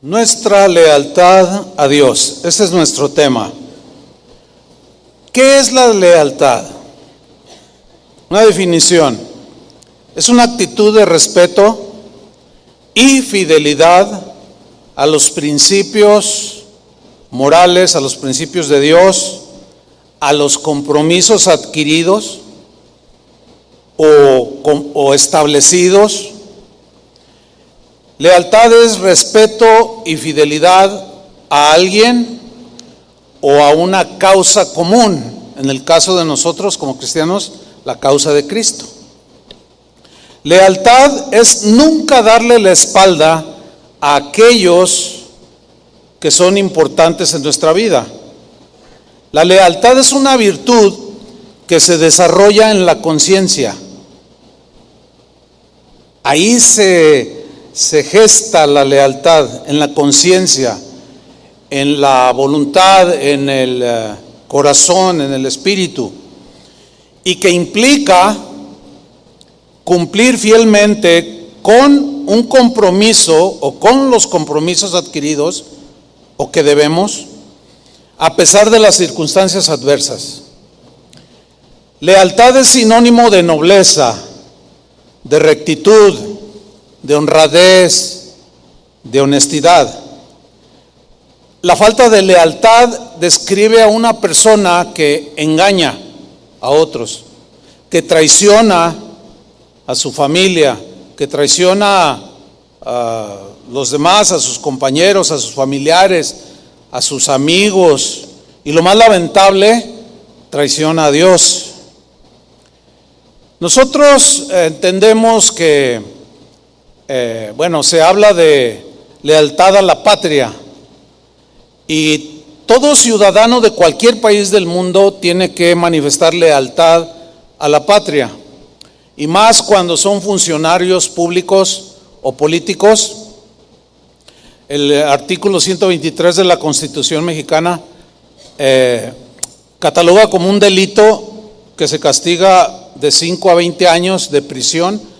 Nuestra lealtad a Dios. Ese es nuestro tema. ¿Qué es la lealtad? Una definición. Es una actitud de respeto y fidelidad a los principios morales, a los principios de Dios, a los compromisos adquiridos o establecidos. Lealtad es respeto y fidelidad a alguien o a una causa común. En el caso de nosotros como cristianos, la causa de Cristo. Lealtad es nunca darle la espalda a aquellos que son importantes en nuestra vida. La lealtad es una virtud que se desarrolla en la conciencia. Ahí se gesta la lealtad, en la conciencia, en la voluntad, en el corazón, en el espíritu, y que implica cumplir fielmente con un compromiso o con los compromisos adquiridos o que debemos, a pesar de las circunstancias adversas. Lealtad es sinónimo de nobleza, de rectitud, de honradez, de honestidad. La falta de lealtad describe a una persona que engaña a otros, que traiciona a su familia, que traiciona a los demás, a sus compañeros, a sus familiares, a sus amigos, y lo más lamentable, traiciona a Dios. Nosotros entendemos que se habla de lealtad a la patria, y todo ciudadano de cualquier país del mundo tiene que manifestar lealtad a la patria, y más cuando son funcionarios públicos o políticos. El artículo 123 de la Constitución mexicana cataloga como un delito que se castiga de 5 a 20 años de prisión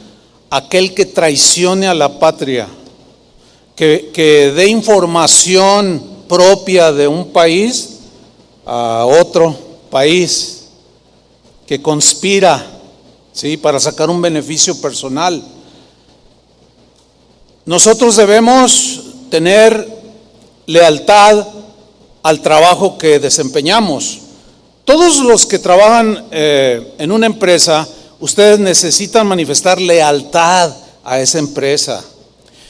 aquel que traicione a la patria, que dé información propia de un país a otro país, que conspira, ¿sí?, para sacar un beneficio personal. Nosotros debemos tener lealtad al trabajo que desempeñamos. Todos los que trabajan en una empresa, ustedes necesitan manifestar lealtad a esa empresa.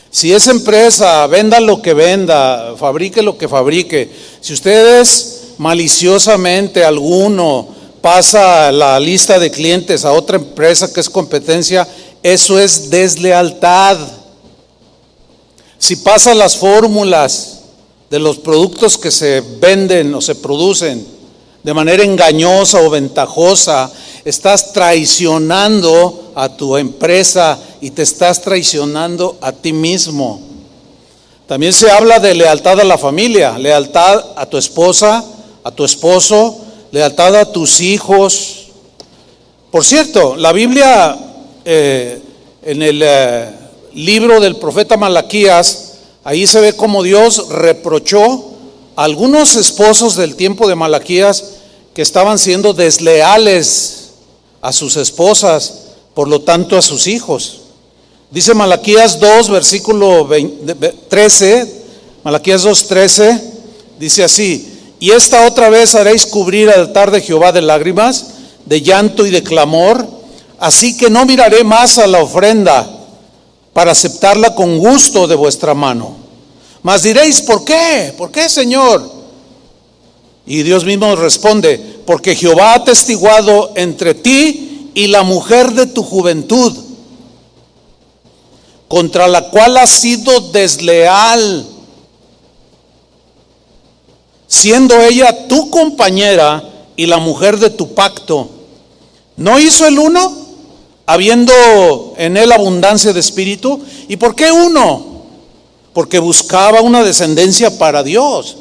Si esa empresa venda lo que venda, fabrique lo que fabrique, si ustedes maliciosamente alguno pasa la lista de clientes a otra empresa que es competencia, eso es deslealtad. Si pasa las fórmulas de los productos que se venden o se producen de manera engañosa o ventajosa, estás traicionando a tu empresa y te estás traicionando a ti mismo. También se habla de lealtad a la familia, lealtad a tu esposa, a tu esposo, lealtad a tus hijos. Por cierto, la Biblia, en el libro del profeta Malaquías, ahí se ve cómo Dios reprochó a algunos esposos del tiempo de Malaquías que estaban siendo desleales a sus esposas, por lo tanto a sus hijos. Dice Malaquías 2, versículo 13, Malaquías 2:13, dice así: y esta otra vez haréis cubrir el altar de Jehová de lágrimas, de llanto y de clamor, así que no miraré más a la ofrenda para aceptarla con gusto de vuestra mano. Mas diréis, ¿por qué? ¿Por qué, Señor? Y Dios mismo responde: porque Jehová ha atestiguado entre ti y la mujer de tu juventud, contra la cual has sido desleal, siendo ella tu compañera y la mujer de tu pacto. ¿No hizo el uno, habiendo en él abundancia de espíritu? ¿Y por qué uno? Porque buscaba una descendencia para Dios.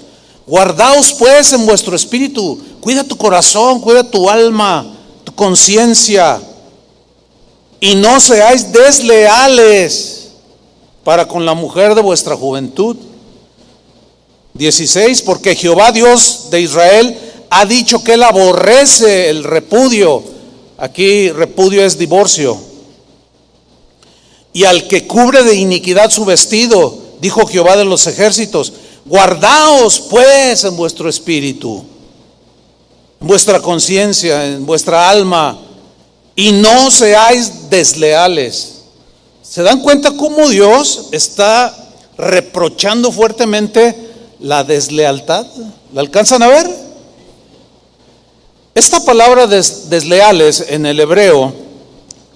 Guardaos pues en vuestro espíritu, cuida tu corazón, cuida tu alma, tu conciencia, y no seáis desleales para con la mujer de vuestra juventud, 16, porque Jehová Dios de Israel ha dicho que él aborrece el repudio. Aquí repudio es divorcio. Y al que cubre de iniquidad su vestido, dijo Jehová de los ejércitos, guardaos pues en vuestro espíritu, en vuestra conciencia, en vuestra alma, y no seáis desleales. ¿Se dan cuenta cómo Dios está reprochando fuertemente la deslealtad? ¿La alcanzan a ver? Esta palabra desleales en el hebreo,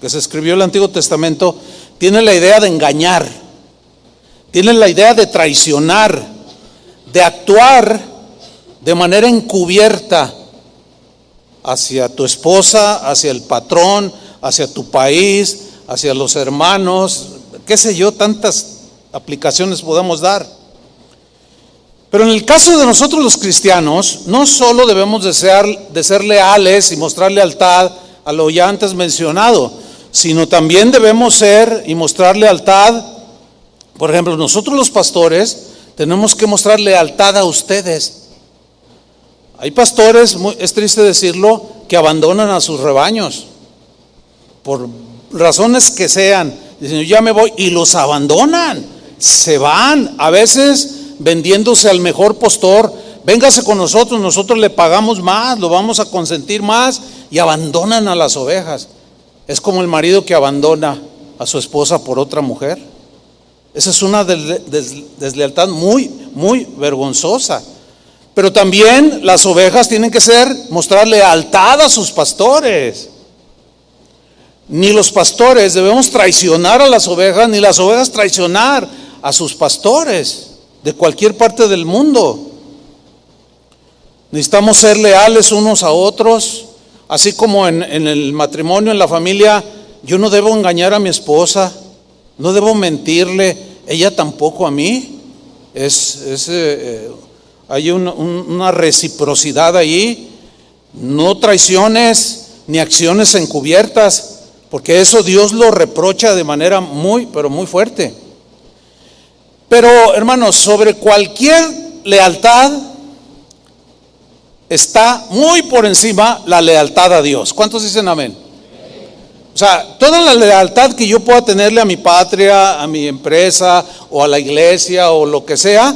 que se escribió en el Antiguo Testamento, tiene la idea de engañar, tiene la idea de traicionar, de actuar de manera encubierta hacia tu esposa, hacia el patrón, hacia tu país, hacia los hermanos, qué sé yo, tantas aplicaciones podemos dar. Pero en el caso de nosotros los cristianos, no solo debemos de ser leales y mostrar lealtad a lo ya antes mencionado, sino también debemos ser y mostrar lealtad. Por ejemplo, nosotros los pastores tenemos que mostrar lealtad a ustedes. Hay pastores, es triste decirlo, que abandonan a sus rebaños por razones que sean. Dicen, yo ya me voy, y los abandonan, se van, a veces vendiéndose al mejor postor. Véngase con nosotros, nosotros le pagamos más, lo vamos a consentir más, y abandonan a las ovejas. Es como el marido que abandona a su esposa por otra mujer. Esa es una deslealtad muy, muy vergonzosa. Pero también las ovejas tienen que mostrar lealtad a sus pastores. Ni los pastores debemos traicionar a las ovejas, ni las ovejas traicionar a sus pastores de cualquier parte del mundo. Necesitamos ser leales unos a otros, así como en el matrimonio, en la familia. Yo no debo engañar a mi esposa, no debo mentirle, ella tampoco a mí. Hay una reciprocidad ahí. No traiciones ni acciones encubiertas, porque eso Dios lo reprocha de manera muy, pero muy fuerte. Pero hermanos, sobre cualquier lealtad está muy por encima la lealtad a Dios. ¿Cuántos dicen amén? O sea, toda la lealtad que yo pueda tenerle a mi patria, a mi empresa o a la iglesia o lo que sea,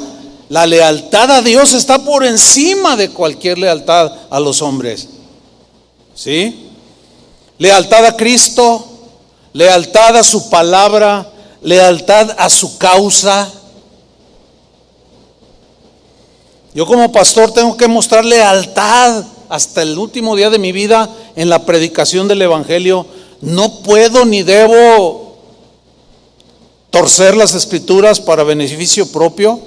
la lealtad a Dios está por encima de cualquier lealtad a los hombres. ¿Sí? Lealtad a Cristo, lealtad a su palabra, lealtad a su causa. Yo como pastor tengo que mostrar lealtad hasta el último día de mi vida en la predicación del evangelio. No puedo ni debo torcer las escrituras para beneficio propio.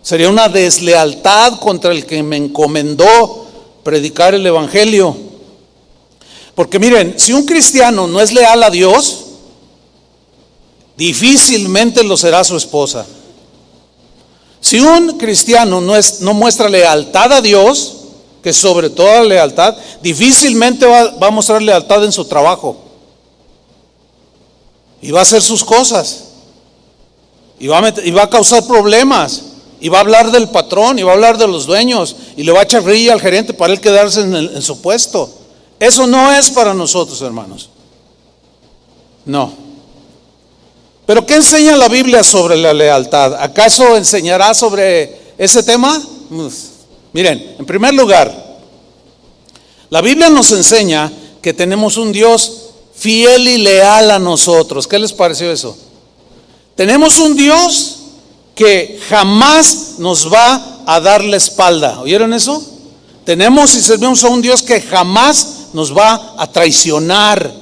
Sería una deslealtad contra el que me encomendó predicar el evangelio. Porque miren, si un cristiano no es leal a Dios, difícilmente lo será su esposa. Si un cristiano no muestra lealtad a Dios, que es sobre toda lealtad, difícilmente va a mostrar lealtad en su trabajo. Y va a hacer sus cosas. Y va a causar problemas. Y va a hablar del patrón, y va a hablar de los dueños, y le va a echar grilla al gerente para él quedarse en su puesto. Eso no es para nosotros, hermanos. No. ¿Pero qué enseña la Biblia sobre la lealtad? ¿Acaso enseñará sobre ese tema? Miren, en primer lugar, la Biblia nos enseña que tenemos un Dios fiel y leal a nosotros. ¿Qué les pareció eso? Tenemos un Dios que jamás nos va a dar la espalda. ¿Oyeron eso? Tenemos y servimos a un Dios que jamás nos va a traicionar.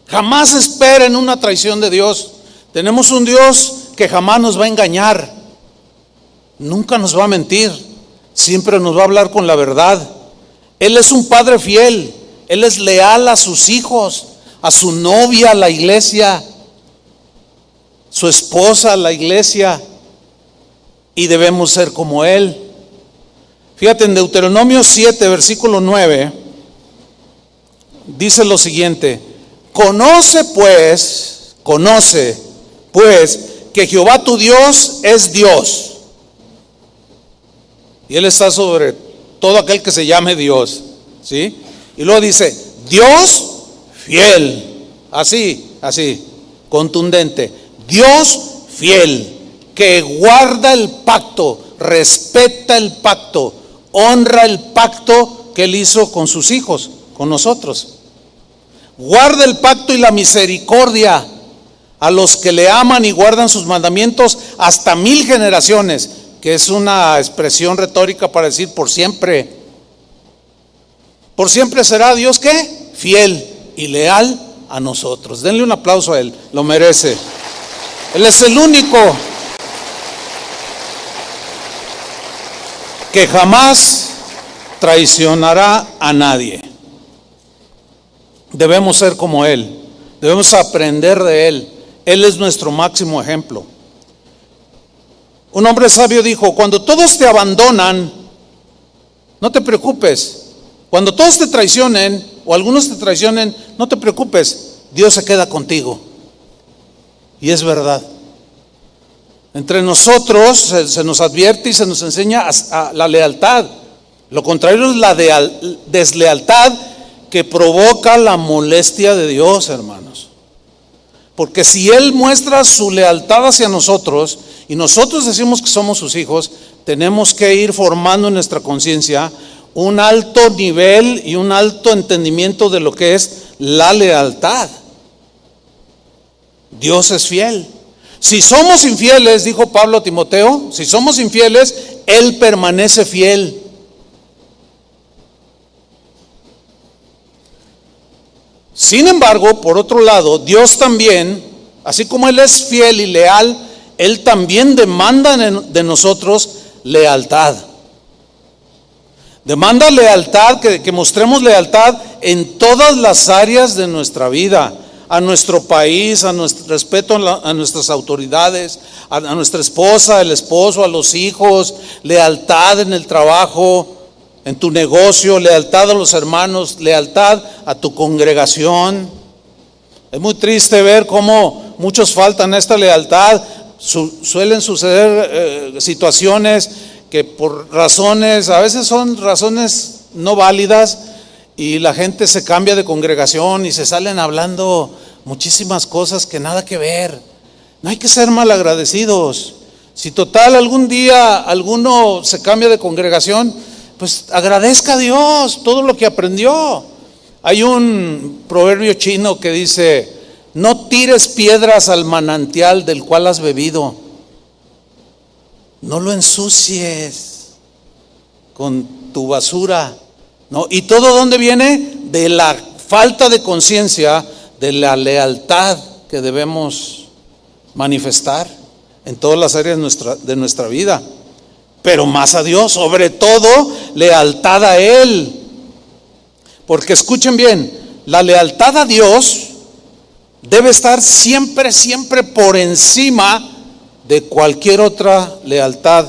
Jamás esperen una traición de Dios. Tenemos un Dios que jamás nos va a engañar. Nunca nos va a mentir. Siempre nos va a hablar con la verdad. Él es un padre fiel. Él es leal a sus hijos, a su novia, a la iglesia, su esposa, a la iglesia. Y debemos ser como Él. Fíjate, en Deuteronomio 7, versículo 9, dice lo siguiente: conoce pues que Jehová tu Dios es Dios. y Él está sobre todo aquel que se llame Dios, ¿sí? Y luego dice, Dios fiel, así, contundente, Dios fiel, que guarda el pacto, respeta el pacto, honra el pacto que Él hizo con sus hijos, con nosotros. Guarda el pacto y la misericordia a los que le aman y guardan sus mandamientos hasta 1000 generaciones, que es una expresión retórica para decir por siempre. Por siempre será Dios, ¿qué? Fiel y leal a nosotros. Denle un aplauso a Él, lo merece. Él es el único que jamás traicionará a nadie. Debemos ser como Él, debemos aprender de Él. Él es nuestro máximo ejemplo. Un hombre sabio dijo, cuando todos te abandonan, no te preocupes. Cuando todos te traicionen o algunos te traicionen, no te preocupes, Dios se queda contigo. Y es verdad. Entre nosotros se nos advierte y se nos enseña a la lealtad. Lo contrario es la deslealtad, que provoca la molestia de Dios, hermanos. Porque si Él muestra su lealtad hacia nosotros y nosotros decimos que somos sus hijos, tenemos que ir formando en nuestra conciencia un alto nivel y un alto entendimiento de lo que es la lealtad. Dios es fiel. Si somos infieles, dijo Pablo a Timoteo, si somos infieles, Él permanece fiel. Sin embargo, por otro lado, Dios también, así como Él es fiel y leal, Él también demanda de nosotros lealtad. Demanda lealtad, que mostremos lealtad en todas las áreas de nuestra vida, a nuestro país, a nuestro respeto a nuestras autoridades, a nuestra esposa, el esposo, a los hijos, lealtad en el trabajo, en tu negocio, lealtad a los hermanos, lealtad a tu congregación. Es muy triste ver cómo muchos faltan a esta lealtad. Suelen suceder situaciones que por razones, a veces son razones no válidas, y la gente se cambia de congregación y se salen hablando muchísimas cosas que nada que ver. No hay que ser malagradecidos. Si total algún día alguno se cambia de congregación, pues agradezca a Dios todo lo que aprendió. Hay un proverbio chino que dice, no tires piedras al manantial del cual has bebido. No lo ensucies con tu basura. ¿No? ¿Y todo dónde viene? De la falta de conciencia, de la lealtad que debemos manifestar en todas las áreas de nuestra vida. Pero más a Dios, sobre todo lealtad a Él. Porque escuchen bien, la lealtad a Dios debe estar siempre por encima de cualquier otra lealtad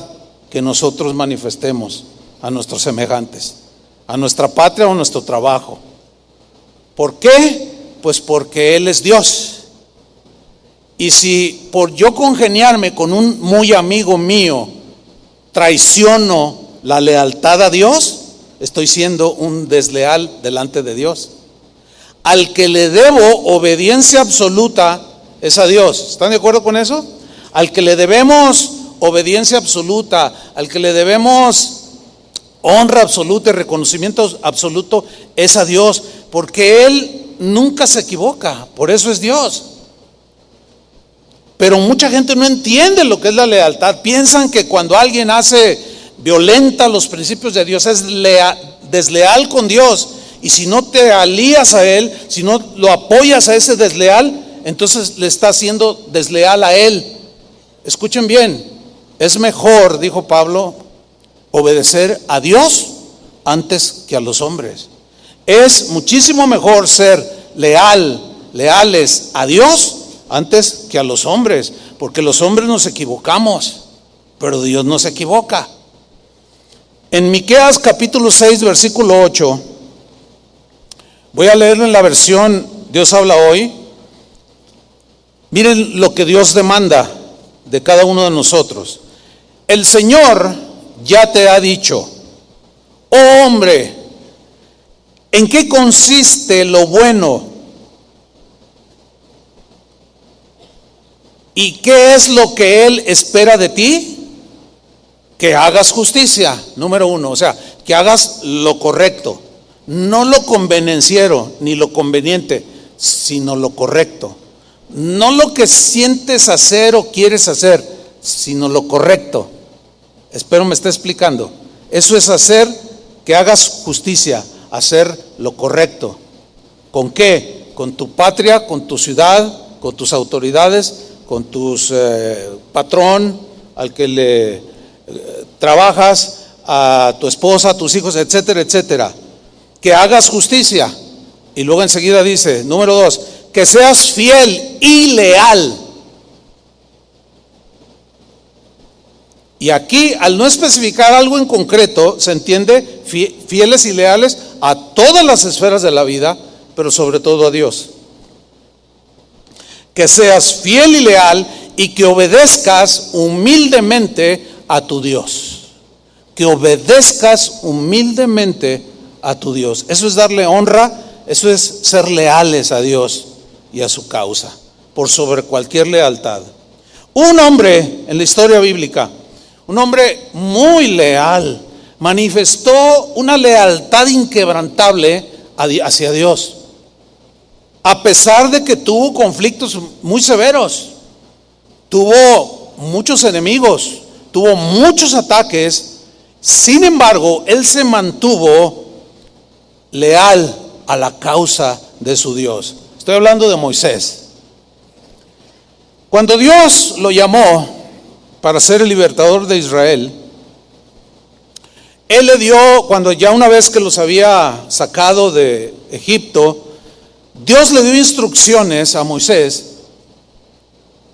que nosotros manifestemos a nuestros semejantes, a nuestra patria o a nuestro trabajo. ¿Por qué? Pues porque Él es Dios. Y si por yo congeniarme con un muy amigo mío traiciono la lealtad a Dios, estoy siendo un desleal delante de Dios. Al que le debo obediencia absoluta es a Dios. ¿Están de acuerdo con eso? Al que le debemos obediencia absoluta, al que le debemos honra absoluta y reconocimiento absoluto es a Dios, porque Él nunca se equivoca, por eso es Dios. Pero mucha gente no entiende lo que es la lealtad. Piensan que cuando alguien violenta los principios de Dios, es desleal con Dios. Y si no te alías a Él, si no lo apoyas a ese desleal, entonces le estás siendo desleal a Él. Escuchen bien, es mejor, dijo Pablo, obedecer a Dios antes que a los hombres. Es muchísimo mejor ser leales a Dios antes que a los hombres, porque los hombres nos equivocamos, pero Dios no se equivoca. En Miqueas capítulo 6 versículo 8, voy a leerlo en la versión Dios habla hoy. Miren lo que Dios demanda de cada uno de nosotros. El Señor, ya te ha dicho: oh hombre, ¿en qué consiste lo bueno? ¿Y qué es lo que Él espera de ti? Que hagas justicia, número uno, o sea, que hagas lo correcto, no lo convenenciero ni lo conveniente, sino lo correcto. No lo que sientes hacer o quieres hacer, sino lo correcto. Espero me esté explicando. Eso es hacer, que hagas justicia, hacer lo correcto. ¿Con qué? Con tu patria, con tu ciudad, con tus autoridades, con tus patrón, al que le trabajas, a tu esposa, a tus hijos, etcétera, etcétera. Que hagas justicia. Y luego enseguida dice, número 2, que seas fiel y leal. Y aquí, al no especificar algo en concreto, se entiende fieles y leales a todas las esferas de la vida, pero sobre todo a Dios. Que seas fiel y leal y que obedezcas humildemente a tu Dios. Que obedezcas humildemente a tu Dios. Eso es darle honra, eso es ser leales a Dios y a su causa, por sobre cualquier lealtad. Un hombre en la historia bíblica, un hombre muy leal, manifestó una lealtad inquebrantable hacia Dios, a pesar de que tuvo conflictos muy severos, tuvo muchos enemigos, tuvo muchos ataques. Sin embargo, él se mantuvo leal a la causa de su Dios. Estoy hablando de Moisés. Cuando Dios lo llamó para ser el libertador de Israel, Él le dio, cuando ya una vez que los había sacado de Egipto, Dios le dio instrucciones a Moisés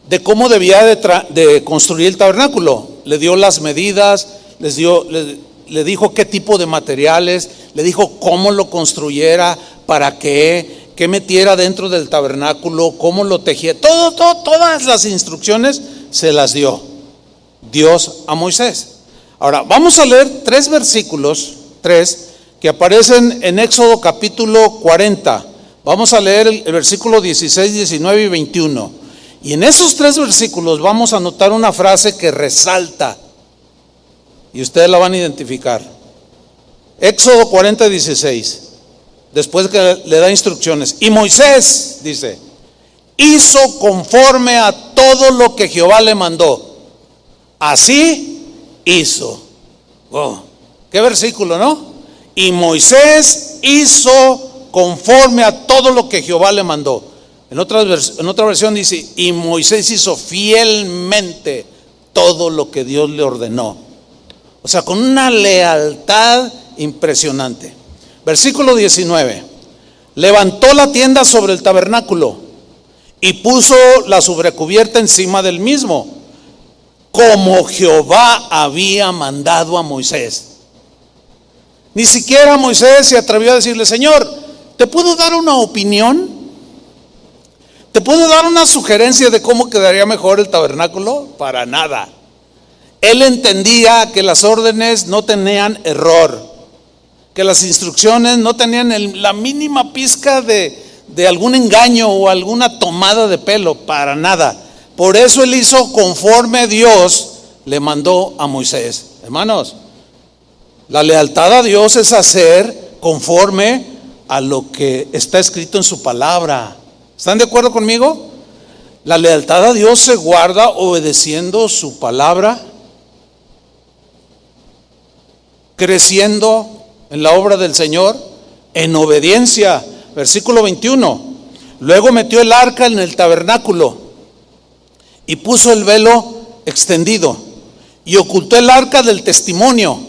de cómo debía de construir el tabernáculo. Le dio las medidas, le dijo qué tipo de materiales, le dijo cómo lo construyera, para qué metiera dentro del tabernáculo, cómo lo tejía. Todas las instrucciones se las dio Dios a Moisés. Ahora, vamos a leer 3 versículos, 3, que aparecen en Éxodo capítulo 40. Vamos a leer el versículo 16, 19 y 21. Y en esos 3 versículos vamos a notar una frase que resalta, y ustedes la van a identificar. Éxodo 40, 16. Después que le da instrucciones. Y Moisés, dice, hizo conforme a todo lo que Jehová le mandó. Así hizo. Oh, qué versículo, ¿no? Y Moisés hizo conforme a todo lo que Jehová le mandó. En otra versión dice, y Moisés hizo fielmente todo lo que Dios le ordenó. O sea, con una lealtad impresionante. Versículo 19. Levantó la tienda sobre el tabernáculo y puso la sobrecubierta encima del mismo, como Jehová había mandado a Moisés. Ni siquiera Moisés se atrevió a decirle, Señor, ¿te puedo dar una opinión? ¿Te puedo dar una sugerencia de cómo quedaría mejor el tabernáculo? Para nada. Él entendía que las órdenes no tenían error, que las instrucciones no tenían la mínima pizca de algún engaño o alguna tomada de pelo, para nada. Por eso él hizo conforme Dios le mandó a Moisés. Hermanos, la lealtad a Dios es hacer conforme a lo que está escrito en su palabra. ¿Están de acuerdo conmigo? La lealtad a Dios se guarda obedeciendo su palabra, creciendo en la obra del Señor, en obediencia. Versículo 21. Luego metió el arca en el tabernáculo y puso el velo extendido y ocultó el arca del testimonio,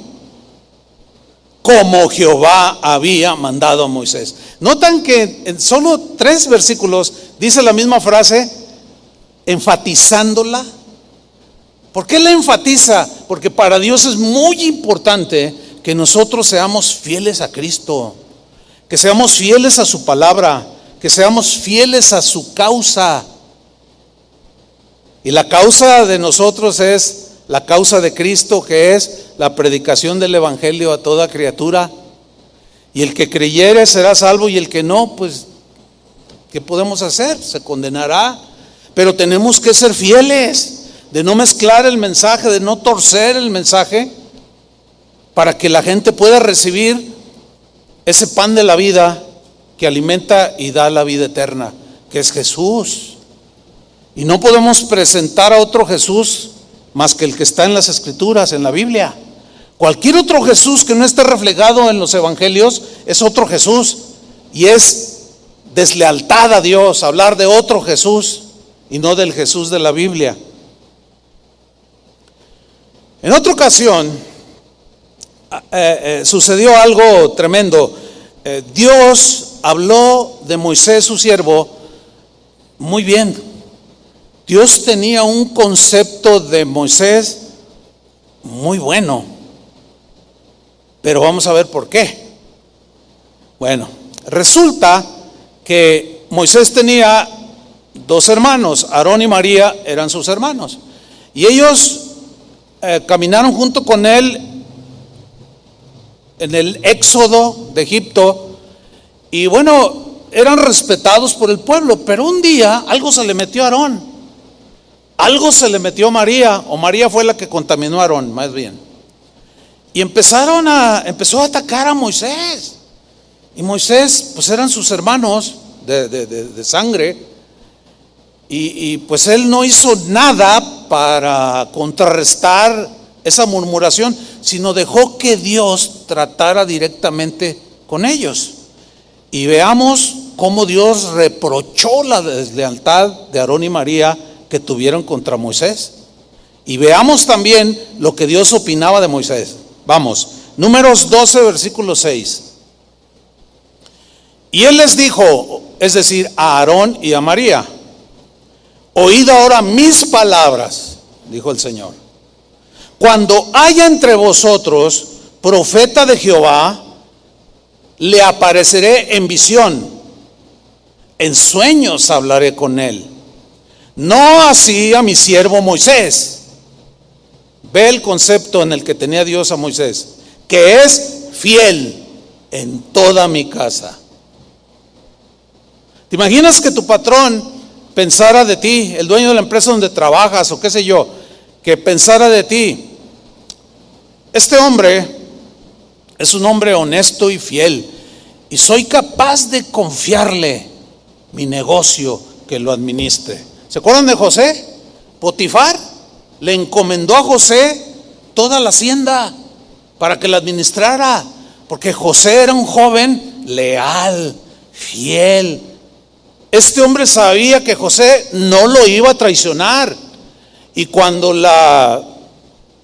como Jehová había mandado a Moisés. Notan que en solo 3 versículos dice la misma frase, enfatizándola. ¿Por qué la enfatiza? Porque para Dios es muy importante que nosotros seamos fieles a Cristo, que seamos fieles a su palabra, que seamos fieles a su causa. Y la causa de nosotros es la causa de Cristo, que es la predicación del evangelio a toda criatura. Y el que creyere será salvo, y el que no, pues, ¿qué podemos hacer? Se condenará. Pero tenemos que ser fieles, de no mezclar el mensaje, de no torcer el mensaje, para que la gente pueda recibir ese pan de la vida que alimenta y da la vida eterna, que es Jesús. Y no podemos presentar a otro Jesús más que el que está en las Escrituras, en la Biblia. Cualquier otro Jesús que no esté reflejado en los evangelios es otro Jesús, y es deslealtad a Dios hablar de otro Jesús y no del Jesús de la Biblia. En otra ocasión sucedió algo tremendo. Dios habló de Moisés, su siervo, muy bien. Dios tenía un concepto de Moisés muy bueno, pero vamos a ver por qué. Bueno, resulta que Moisés tenía dos hermanos, Aarón y María eran sus hermanos, y ellos caminaron junto con él en el éxodo de Egipto, y bueno, eran respetados por el pueblo. Pero un día algo se le metió a Aarón, algo se le metió a María, o María fue la que contaminó a Aarón, más bien. Y empezó a atacar a Moisés. Y Moisés, pues eran sus hermanos de sangre. Y pues él no hizo nada para contrarrestar esa murmuración, sino dejó que Dios tratara directamente con ellos. Y veamos cómo Dios reprochó la deslealtad de Aarón y María que tuvieron contra Moisés. Y veamos también lo que Dios opinaba de Moisés. Vamos, Números 12, versículo 6. Y él les dijo, es decir, a Aarón y a María: oíd ahora mis palabras, dijo el Señor. Cuando haya entre vosotros profeta de Jehová, le apareceré en visión, en sueños hablaré con él. No así a mi siervo Moisés. Ve el concepto en el que tenía Dios a Moisés, que es fiel en toda mi casa. ¿Te imaginas que tu patrón pensara de ti, el dueño de la empresa donde trabajas o qué sé yo, que pensara de ti: este hombre es un hombre honesto y fiel, y soy capaz de confiarle mi negocio que lo administre? ¿Se acuerdan de José? Potifar le encomendó a José toda la hacienda para que la administrara, porque José era un joven leal, fiel. Este hombre sabía que José no lo iba a traicionar, y cuando la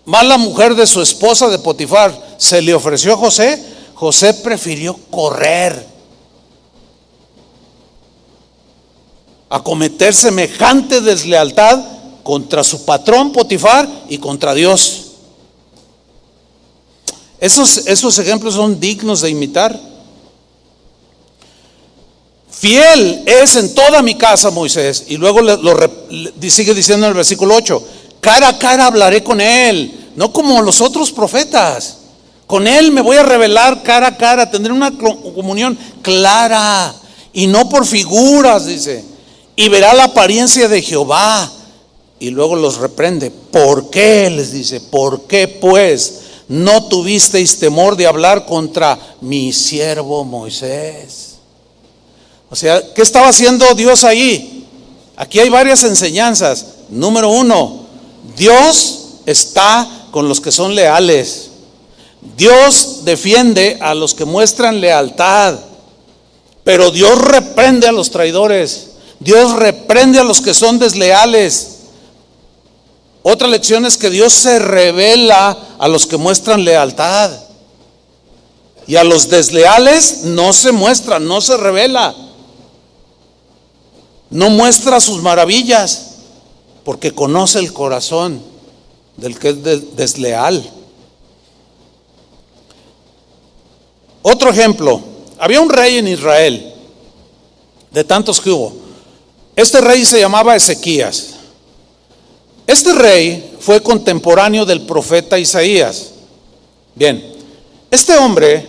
mala mujer de su esposa, de Potifar, se le ofreció a José, José prefirió correr a cometer semejante deslealtad contra su patrón Potifar y contra Dios. Esos ejemplos son dignos de imitar. Fiel es en toda mi casa Moisés. Y luego sigue diciendo en el versículo 8: cara a cara hablaré con él, no como los otros profetas. Con él me voy a revelar cara a cara, tendré una comunión clara y no por figuras, dice. Y verá la apariencia de Jehová. Y luego los reprende. ¿Por qué? Les dice. ¿Por qué pues no tuvisteis temor de hablar contra mi siervo Moisés? O sea, ¿qué estaba haciendo Dios ahí? Aquí hay varias enseñanzas. Número 1, Dios está con los que son leales. Dios defiende a los que muestran lealtad, pero Dios reprende a los traidores. Dios reprende a los que son desleales. Otra lección es que Dios se revela a los que muestran lealtad, y a los desleales no se muestra, no se revela, no muestra sus maravillas, porque conoce el corazón del que es desleal. Otro ejemplo: había un rey en Israel, de tantos que hubo. Este rey se llamaba Ezequías. Este rey fue contemporáneo del profeta Isaías. Bien, este hombre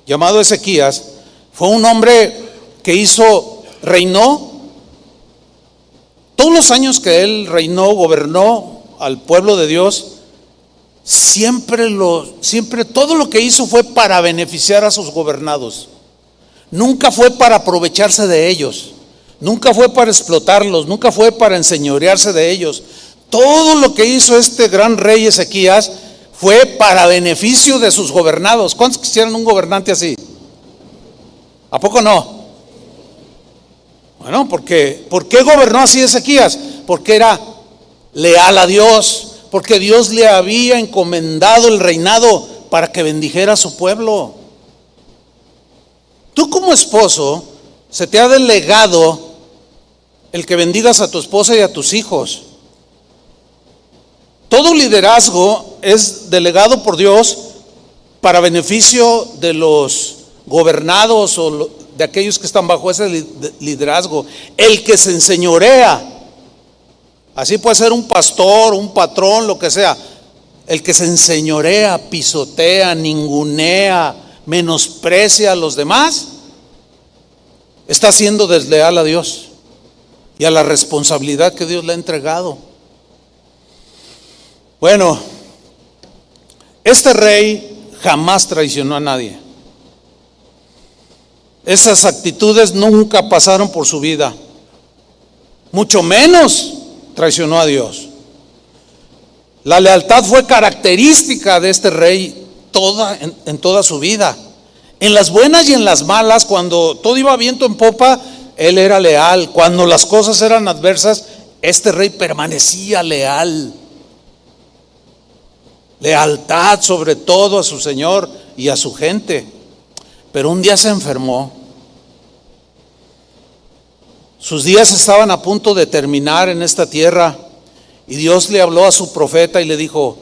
llamado Ezequías fue un hombre que reinó todos los años que él reinó, gobernó al pueblo de Dios. Siempre todo lo que hizo fue para beneficiar a sus gobernados. Nunca fue para aprovecharse de ellos, nunca fue para explotarlos, nunca fue para enseñorearse de ellos. Todo lo que hizo este gran rey Ezequías fue para beneficio de sus gobernados. ¿Cuántos quisieran un gobernante así? ¿A poco no? Bueno, ¿por qué gobernó así Ezequías? Porque era leal a Dios, porque Dios le había encomendado el reinado para que bendijera a su pueblo. Tú como esposo, se te ha delegado el que bendigas a tu esposa y a tus hijos. Todo liderazgo es delegado por Dios para beneficio de los gobernados o de aquellos que están bajo ese liderazgo. El que se enseñorea, así puede ser un pastor, un patrón, lo que sea. El que se enseñorea, pisotea, ningunea, menosprecia a los demás, está siendo desleal a Dios y a la responsabilidad que Dios le ha entregado. Bueno, este rey jamás traicionó a nadie. Esas actitudes nunca pasaron por su vida, mucho menos traicionó a Dios. La lealtad fue característica de este rey en toda su vida. En las buenas y en las malas, cuando todo iba viento en popa, él era leal. Cuando las cosas eran adversas, este rey permanecía leal. Lealtad sobre todo a su Señor y a su gente. Pero un día se enfermó. Sus días estaban a punto de terminar en esta tierra, y Dios le habló a su profeta y le dijo: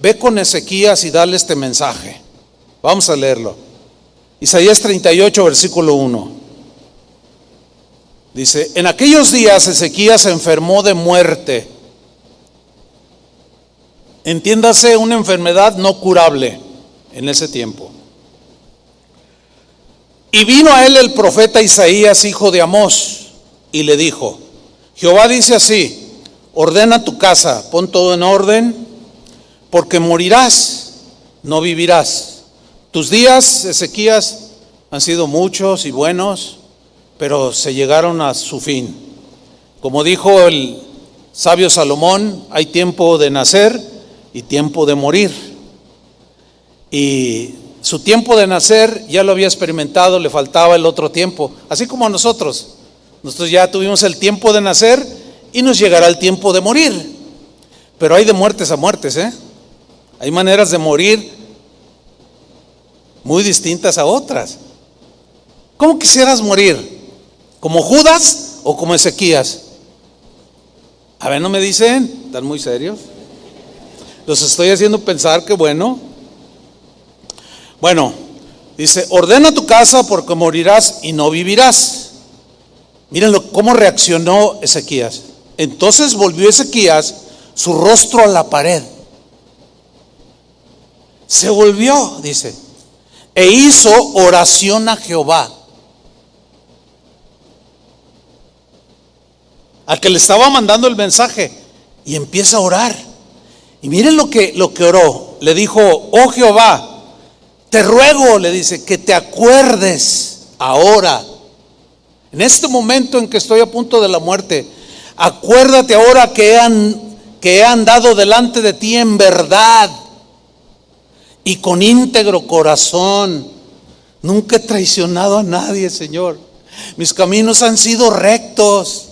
ve con Ezequías y dale este mensaje. Vamos a leerlo. Isaías 38, versículo 1. Dice: en aquellos días Ezequías se enfermó de muerte. Entiéndase, una enfermedad no curable en ese tiempo. Y vino a él el profeta Isaías, hijo de Amós, y le dijo: Jehová dice así: ordena tu casa, pon todo en orden, porque morirás, no vivirás. Tus días, Ezequías, han sido muchos y buenos, pero se llegaron a su fin. Como dijo el sabio Salomón, hay tiempo de nacer y tiempo de morir. Y su tiempo de nacer ya lo había experimentado, le faltaba el otro tiempo, así como a nosotros. Nosotros ya tuvimos el tiempo de nacer y nos llegará el tiempo de morir. Pero hay de muertes a muertes, Hay maneras de morir muy distintas a otras. ¿Cómo quisieras morir? ¿Como Judas o como Ezequías? A ver, no me dicen, están muy serios. Los estoy haciendo pensar que bueno. Bueno, dice: ordena tu casa porque morirás y no vivirás. Mírenlo cómo reaccionó Ezequías. Entonces volvió Ezequías su rostro a la pared. Se volvió, dice, e hizo oración a Jehová, al que le estaba mandando el mensaje, y empieza a orar. Y miren lo que oró. Le dijo: oh Jehová, te ruego, le dice, que te acuerdes ahora, en este momento en que estoy a punto de la muerte. Acuérdate ahora que he andado delante de ti en verdad y con íntegro corazón. Nunca he traicionado a nadie, Señor. Mis caminos han sido rectos.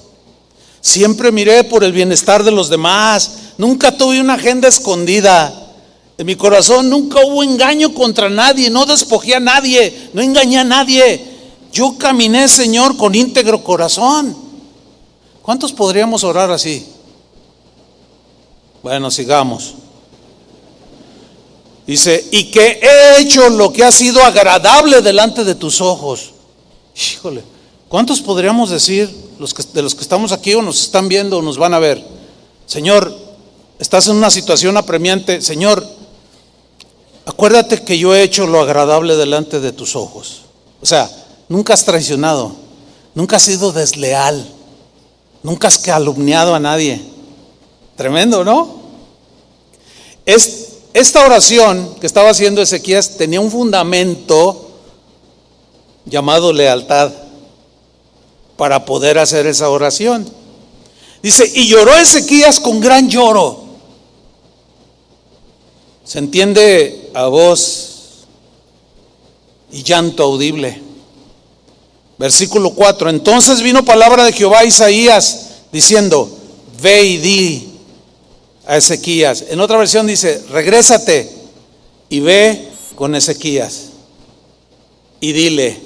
Siempre miré por el bienestar de los demás. Nunca tuve una agenda escondida. En mi corazón nunca hubo engaño contra nadie. No despojé a nadie. No engañé a nadie. Yo caminé, Señor, con íntegro corazón. ¿Cuántos podríamos orar así? Bueno, sigamos. Dice: y que he hecho lo que ha sido agradable delante de tus ojos. Híjole, ¿cuántos podríamos decir, de los que estamos aquí o nos están viendo o nos van a ver? Señor, estás en una situación apremiante, Señor, acuérdate que yo he hecho lo agradable delante de tus ojos. O sea, nunca has traicionado, nunca has sido desleal, nunca has calumniado a nadie. Tremendo, ¿no? Esta oración que estaba haciendo Ezequías tenía un fundamento llamado lealtad para poder hacer esa oración. Dice, y lloró Ezequías con gran lloro. Se entiende a voz y llanto audible. Versículo 4. Entonces vino palabra de Jehová a Isaías diciendo, ve y di a Ezequías. En otra versión dice, regrésate y ve con Ezequías y dile,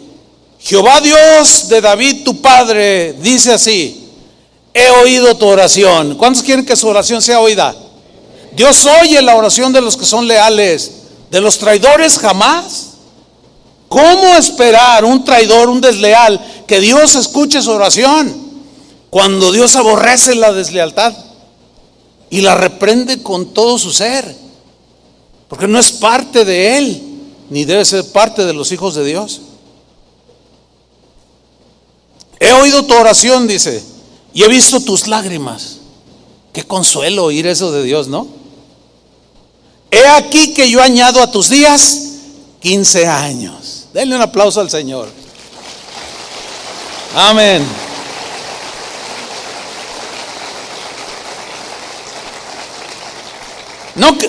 Jehová Dios de David tu padre dice así, he oído tu oración. ¿Cuántos quieren que su oración sea oída? Dios oye la oración de los que son leales, de los traidores jamás. ¿Cómo esperar un traidor, un desleal, que Dios escuche su oración cuando Dios aborrece la deslealtad y la reprende con todo su ser? Porque no es parte de él, ni debe ser parte de los hijos de Dios. He oído tu oración, dice, y he visto tus lágrimas. Qué consuelo oír eso de Dios, ¿no? He aquí que yo añado a tus días 15 años. Denle un aplauso al Señor. Amén.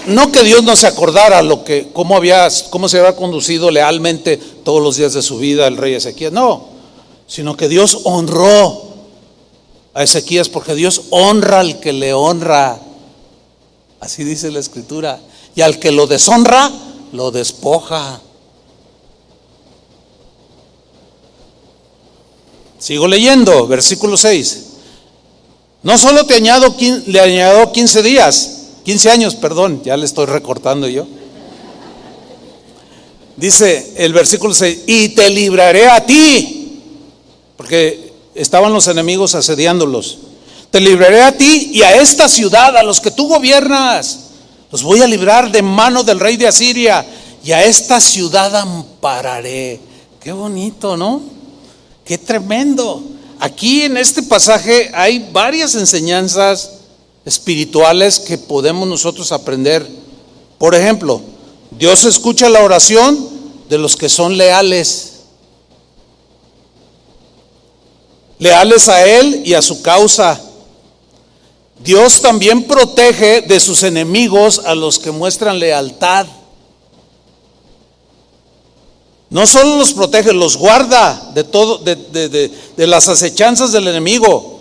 No que Dios no se acordara cómo se había conducido lealmente todos los días de su vida el rey Ezequías, no, sino que Dios honró a Ezequías, porque Dios honra al que le honra. Así dice la Escritura. Y al que lo deshonra, lo despoja. Sigo leyendo, versículo 6. No solo le añado 15 años, perdón, ya le estoy recortando yo. Dice el versículo 6, y te libraré a ti, porque estaban los enemigos asediándolos. Te libraré a ti y a esta ciudad, a los que tú gobiernas. Los voy a librar de mano del rey de Asiria, y a esta ciudad ampararé. Qué bonito, ¿no? Qué tremendo. Aquí en este pasaje hay varias enseñanzas espirituales que podemos nosotros aprender. Por ejemplo, Dios escucha la oración de los que son leales a Él y a su causa. Dios también protege de sus enemigos a los que muestran lealtad. No solo los protege, los guarda de todo, de las acechanzas del enemigo.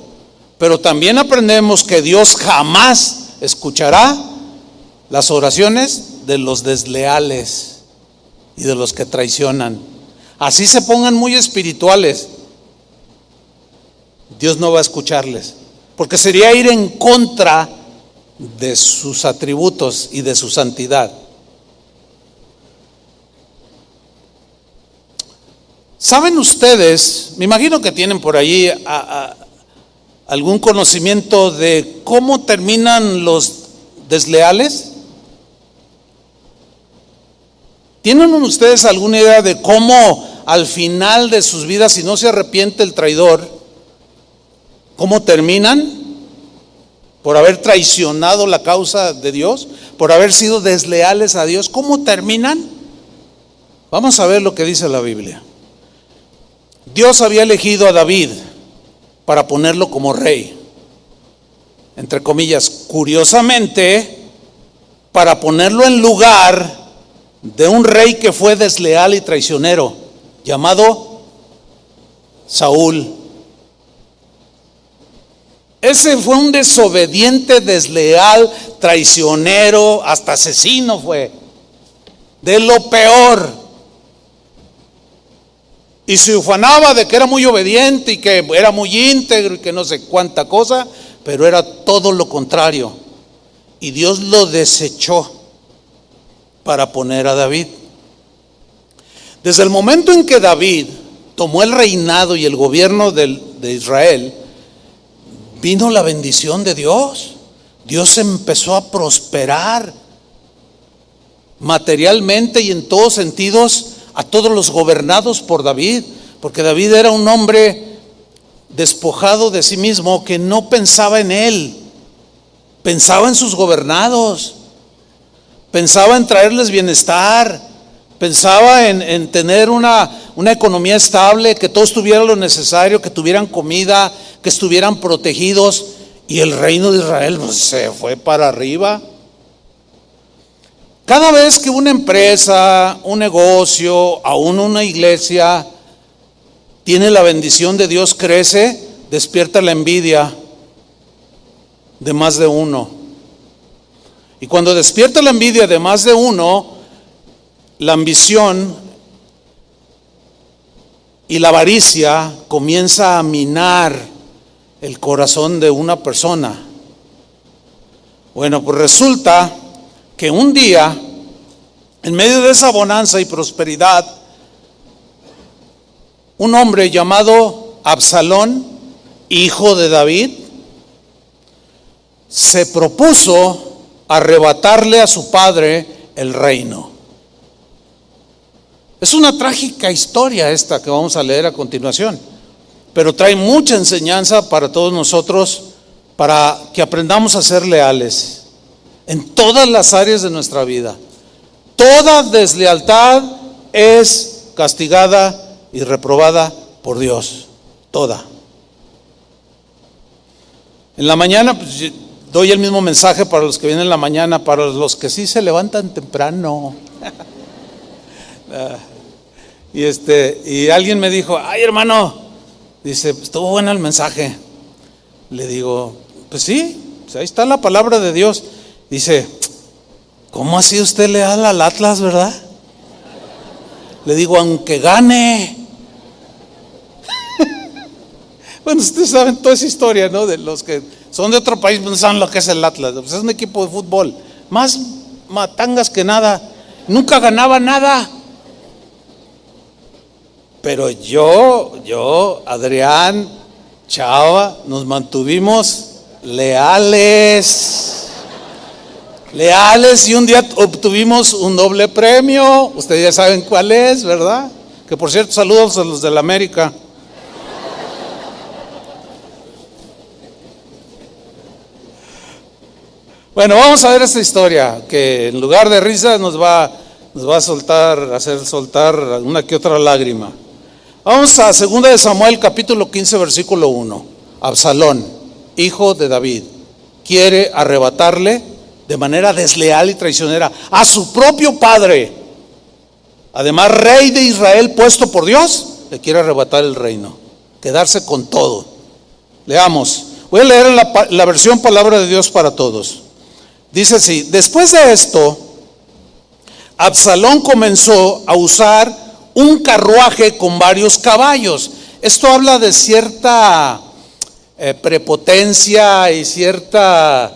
Pero también aprendemos que Dios jamás escuchará las oraciones de los desleales y de los que traicionan. Así se pongan muy espirituales, Dios no va a escucharles, porque sería ir en contra de sus atributos y de su santidad. ¿Saben ustedes? Me imagino que tienen por allí algún conocimiento de cómo terminan los desleales. ¿Tienen ustedes alguna idea de cómo al final de sus vidas, si no se arrepiente el traidor, cómo terminan? Por haber traicionado la causa de Dios, por haber sido desleales a Dios, ¿cómo terminan? Vamos a ver lo que dice la Biblia. Dios había elegido a David para ponerlo como rey, entre comillas, curiosamente, para ponerlo en lugar de un rey que fue desleal y traicionero, llamado Saúl. Ese fue un desobediente, desleal, traicionero, hasta asesino fue, de lo peor. Y se ufanaba de que era muy obediente y que era muy íntegro y que no sé cuánta cosa, pero era todo lo contrario. Y Dios lo desechó para poner a David. Desde el momento en que David tomó el reinado y el gobierno de Israel, vino la bendición de Dios. Dios empezó a prosperar materialmente y en todos sentidos a todos los gobernados por David, porque David era un hombre despojado de sí mismo que no pensaba en él, pensaba en sus gobernados, pensaba en traerles bienestar, pensaba en tener una economía estable, que todos tuvieran lo necesario, que tuvieran comida, que estuvieran protegidos, y el reino de Israel pues, se fue para arriba. Cada vez que una empresa, un negocio, aún una iglesia tiene la bendición de Dios, crece, despierta la envidia de más de uno. Y cuando despierta la envidia de más de uno, la ambición y la avaricia comienza a minar el corazón de una persona. Bueno, pues resulta que un día, en medio de esa bonanza y prosperidad, un hombre llamado Absalón, hijo de David, se propuso arrebatarle a su padre el reino. Es una trágica historia esta que vamos a leer a continuación, pero trae mucha enseñanza para todos nosotros, para que aprendamos a ser leales en todas las áreas de nuestra vida. Toda deslealtad es castigada y reprobada por Dios, toda. En la mañana pues, doy el mismo mensaje para los que vienen en la mañana, para los que sí se levantan temprano. Y alguien me dijo, ay hermano, dice, estuvo bueno el mensaje. Le digo, pues sí, pues ahí está la palabra de Dios. Dice, ¿cómo ha sido usted leal al Atlas, verdad? Le digo, aunque gane. Bueno, ustedes saben toda esa historia, ¿no? De los que son de otro país, no saben lo que es el Atlas. Pues es un equipo de fútbol, más matangas que nada, nunca ganaba nada. Pero yo, Adrián, Chava, nos mantuvimos leales, y un día obtuvimos un doble premio. Ustedes ya saben cuál es, ¿verdad? Que por cierto, saludos a los de la América. Bueno, vamos a ver esta historia que en lugar de risa nos va a hacer soltar una que otra lágrima. Vamos a 2 de Samuel capítulo 15 versículo 1. Absalón, hijo de David, quiere arrebatarle de manera desleal y traicionera a su propio padre. Además, rey de Israel puesto por Dios, le quiere arrebatar el reino, quedarse con todo. Leamos, voy a leer en la versión Palabra de Dios para Todos. Dice así: después de esto, Absalón comenzó a usar un carruaje con varios caballos. Esto habla de cierta prepotencia y cierta,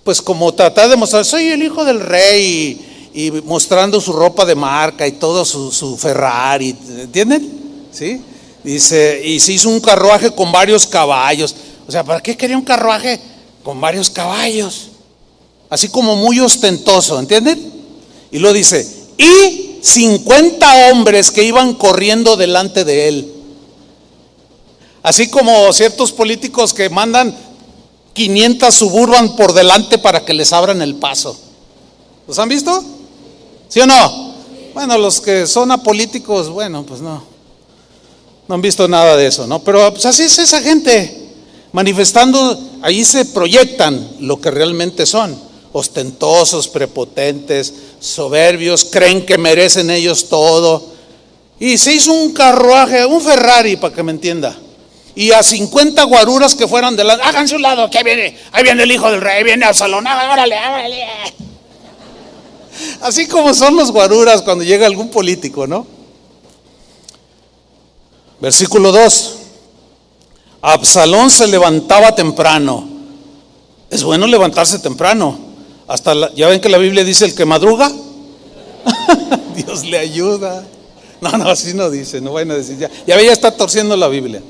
pues como tratar de mostrar, soy el hijo del rey, y mostrando su ropa de marca y todo su Ferrari, ¿entienden? ¿Sí? Dice, y se hizo un carruaje con varios caballos. O sea, ¿para qué quería un carruaje con varios caballos? Así como muy ostentoso, ¿entienden? Y luego dice, y 50 hombres que iban corriendo delante de él. Así como ciertos políticos que mandan 500 Suburban por delante para que les abran el paso. ¿Los han visto? ¿Sí o no? Bueno, los que son apolíticos, bueno, pues no han visto nada de eso, ¿no? Pero pues así es esa gente, manifestando, ahí se proyectan lo que realmente son, ostentosos, prepotentes, soberbios, creen que merecen ellos todo. Y se hizo un carruaje, un Ferrari, para que me entienda, y a 50 guaruras que fueran delante, háganse un lado, que ahí viene el hijo del rey, viene Absalón, órale. Así como son los guaruras cuando llega algún político, ¿no? Versículo 2. Absalón se levantaba temprano. Es bueno levantarse temprano. Ya ven que la Biblia dice el que madruga, Dios le ayuda. No, así no dice, no vayan a decir, ya está torciendo la Biblia.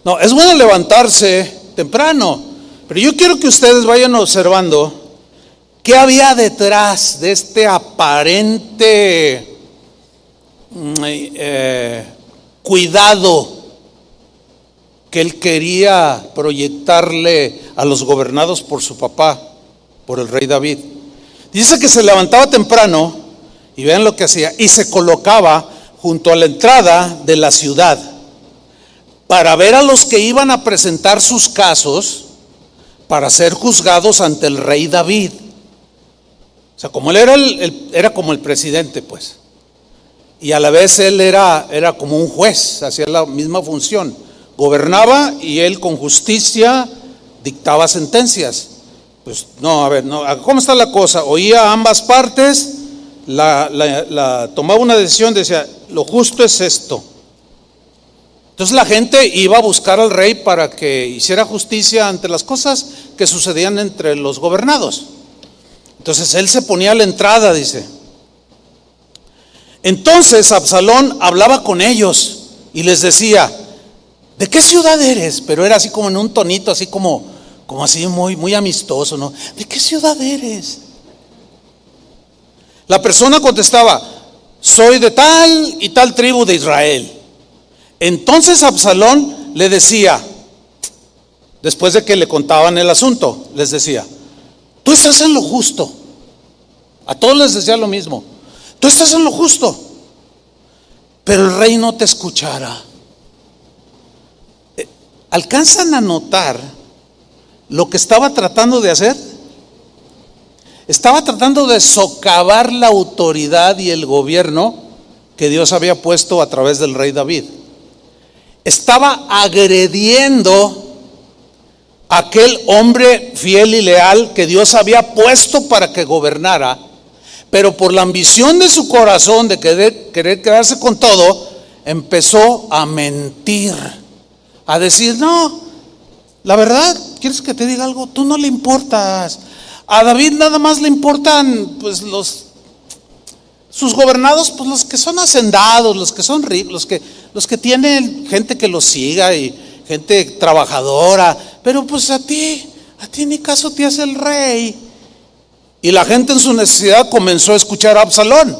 No, es bueno levantarse temprano, Pero yo quiero que ustedes vayan observando qué había detrás de este aparente cuidado que él quería proyectarle a los gobernados por su papá, por el rey David. Dice que se levantaba temprano, y vean lo que hacía, y se colocaba junto a la entrada de la ciudad para ver a los que iban a presentar sus casos para ser juzgados ante el rey David. O sea, como él era como el presidente, pues, y a la vez él era como un juez, hacía la misma función, gobernaba y él con justicia dictaba sentencias. Pues no, a ver, no, ¿cómo está la cosa? Oía ambas partes, tomaba una decisión, decía, lo justo es esto. Entonces la gente iba a buscar al rey para que hiciera justicia ante las cosas que sucedían entre los gobernados. Entonces él se ponía a la entrada, dice. Entonces Absalón hablaba con ellos y les decía, ¿de qué ciudad eres? Pero era así como en un tonito, así como así muy amistoso, ¿no? ¿De qué ciudad eres? La persona contestaba, soy de tal y tal tribu de Israel. Entonces Absalón le decía, después de que le contaban el asunto, les decía, tú estás en lo justo. A todos les decía lo mismo, tú estás en lo justo, pero el rey no te escuchará. ¿Alcanzan a notar lo que estaba tratando de hacer? Estaba tratando de socavar la autoridad y el gobierno que Dios había puesto a través del rey David. Estaba agrediendo a aquel hombre fiel y leal que Dios había puesto para que gobernara, pero por la ambición de su corazón de querer quedarse con todo, empezó a mentir, a decir, no, la verdad, ¿quieres que te diga algo? Tú no le importas. A David nada más le importan pues sus gobernados, pues los que son hacendados, los que son ricos, los que tienen gente que los siga y gente trabajadora, pero pues a ti ni caso te hace el rey. Y la gente en su necesidad comenzó a escuchar a Absalón.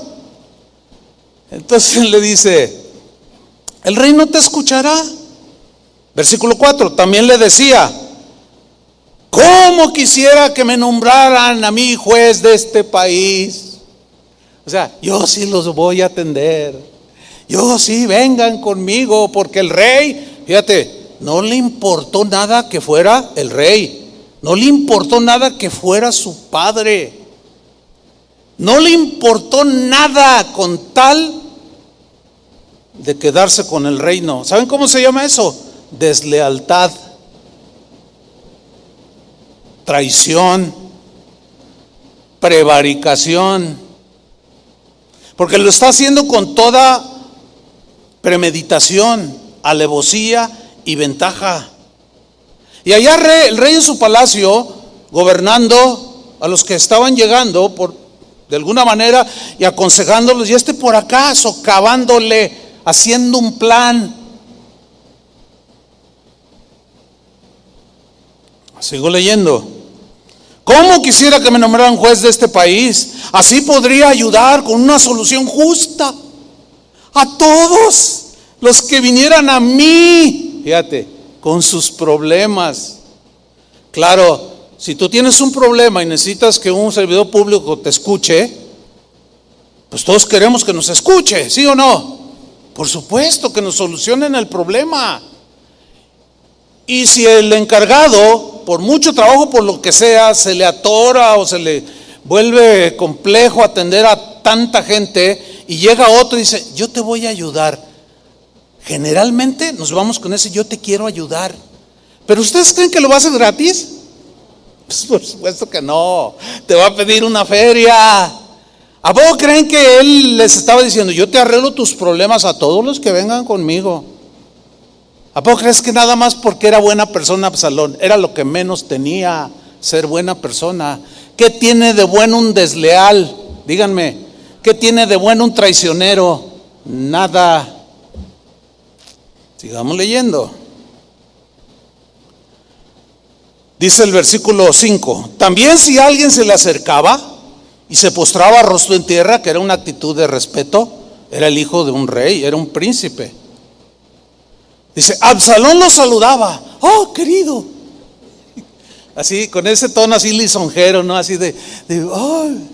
Entonces le dice, el rey no te escuchará. Versículo 4, también le decía, ¿cómo quisiera que me nombraran a mí juez de este país? O sea, yo sí los voy a atender. Yo sí, vengan conmigo, porque el rey, fíjate, no le importó nada que fuera el rey. No le importó nada que fuera su padre. No le importó nada con tal de quedarse con el reino. ¿Saben cómo se llama eso? Deslealtad, traición, prevaricación, porque lo está haciendo con toda premeditación, alevosía y ventaja. Y allá el rey en su palacio, gobernando a los que estaban llegando de alguna manera y aconsejándolos, y por acá socavándole, haciendo un plan. Sigo leyendo. ¿Cómo quisiera que me nombraran juez de este país? Así podría ayudar con una solución justa a todos los que vinieran a mí, fíjate, con sus problemas. Claro, si tú tienes un problema y necesitas que un servidor público te escuche, pues todos queremos que nos escuche, ¿sí o no? Por supuesto, que nos solucionen el problema. Y si el encargado, por mucho trabajo, por lo que sea, se le atora o se le vuelve complejo atender a tanta gente, y llega otro y dice, yo te voy a ayudar. Generalmente nos vamos con ese, yo te quiero ayudar. ¿Pero ustedes creen que lo va a hacer gratis? Pues por supuesto que no. Te va a pedir una feria. ¿A poco creen que él les estaba diciendo, yo te arreglo tus problemas a todos los que vengan conmigo? ¿A poco crees que nada más porque era buena persona Absalón? Era lo que menos tenía, ser buena persona. ¿Qué tiene de bueno un desleal? Díganme, ¿qué tiene de bueno un traicionero? Nada. Sigamos leyendo. Dice el versículo 5: también si alguien se le acercaba y se postraba rostro en tierra, que era una actitud de respeto, era el hijo de un rey, era un príncipe. Dice, Absalón lo saludaba, oh querido, así con ese tono así lisonjero, ¿no? Así de ay,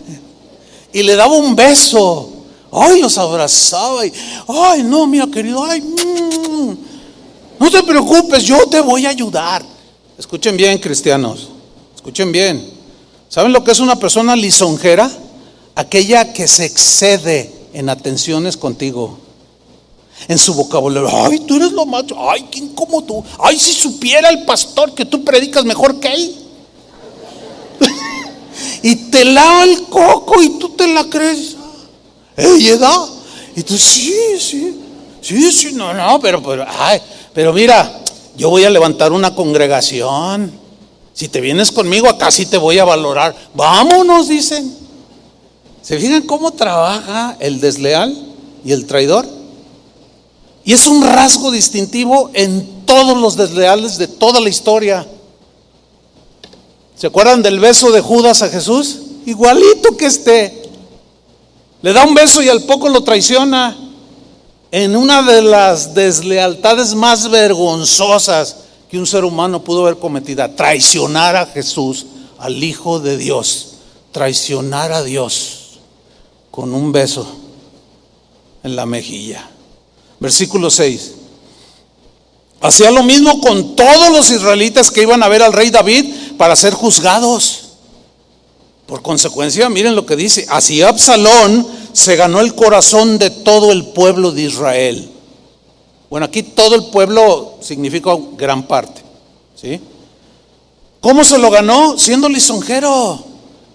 y le daba un beso, ay, los abrazaba y, ay, no, mira querido, ay, no te preocupes, yo te voy a ayudar. Escuchen bien, cristianos, escuchen bien. ¿Saben lo que es una persona lisonjera? Aquella que se excede en atenciones contigo, en su vocabulario. Ay, tú eres lo más, ay, ¿quién como tú? Ay, si supiera el pastor que tú predicas mejor que él. Y te lava el coco y tú te la crees. ¿Edad? Y tú, sí, no, pero mira, yo voy a levantar una congregación. Si te vienes conmigo, acá sí te voy a valorar. Vámonos, dicen. ¿Se fijan cómo trabaja el desleal y el traidor? Y es un rasgo distintivo en todos los desleales de toda la historia. ¿Se acuerdan del beso de Judas a Jesús? Igualito que le da un beso y al poco lo traiciona. En una de las deslealtades más vergonzosas que un ser humano pudo haber cometido, traicionar a Jesús, al Hijo de Dios, traicionar a Dios con un beso en la mejilla. Versículo 6. Hacía lo mismo con todos los israelitas que iban a ver al rey David para ser juzgados. Por consecuencia, miren lo que dice: así Absalón se ganó el corazón de todo el pueblo de Israel. Bueno, aquí todo el pueblo significa gran parte, ¿sí? ¿Cómo se lo ganó? Siendo lisonjero,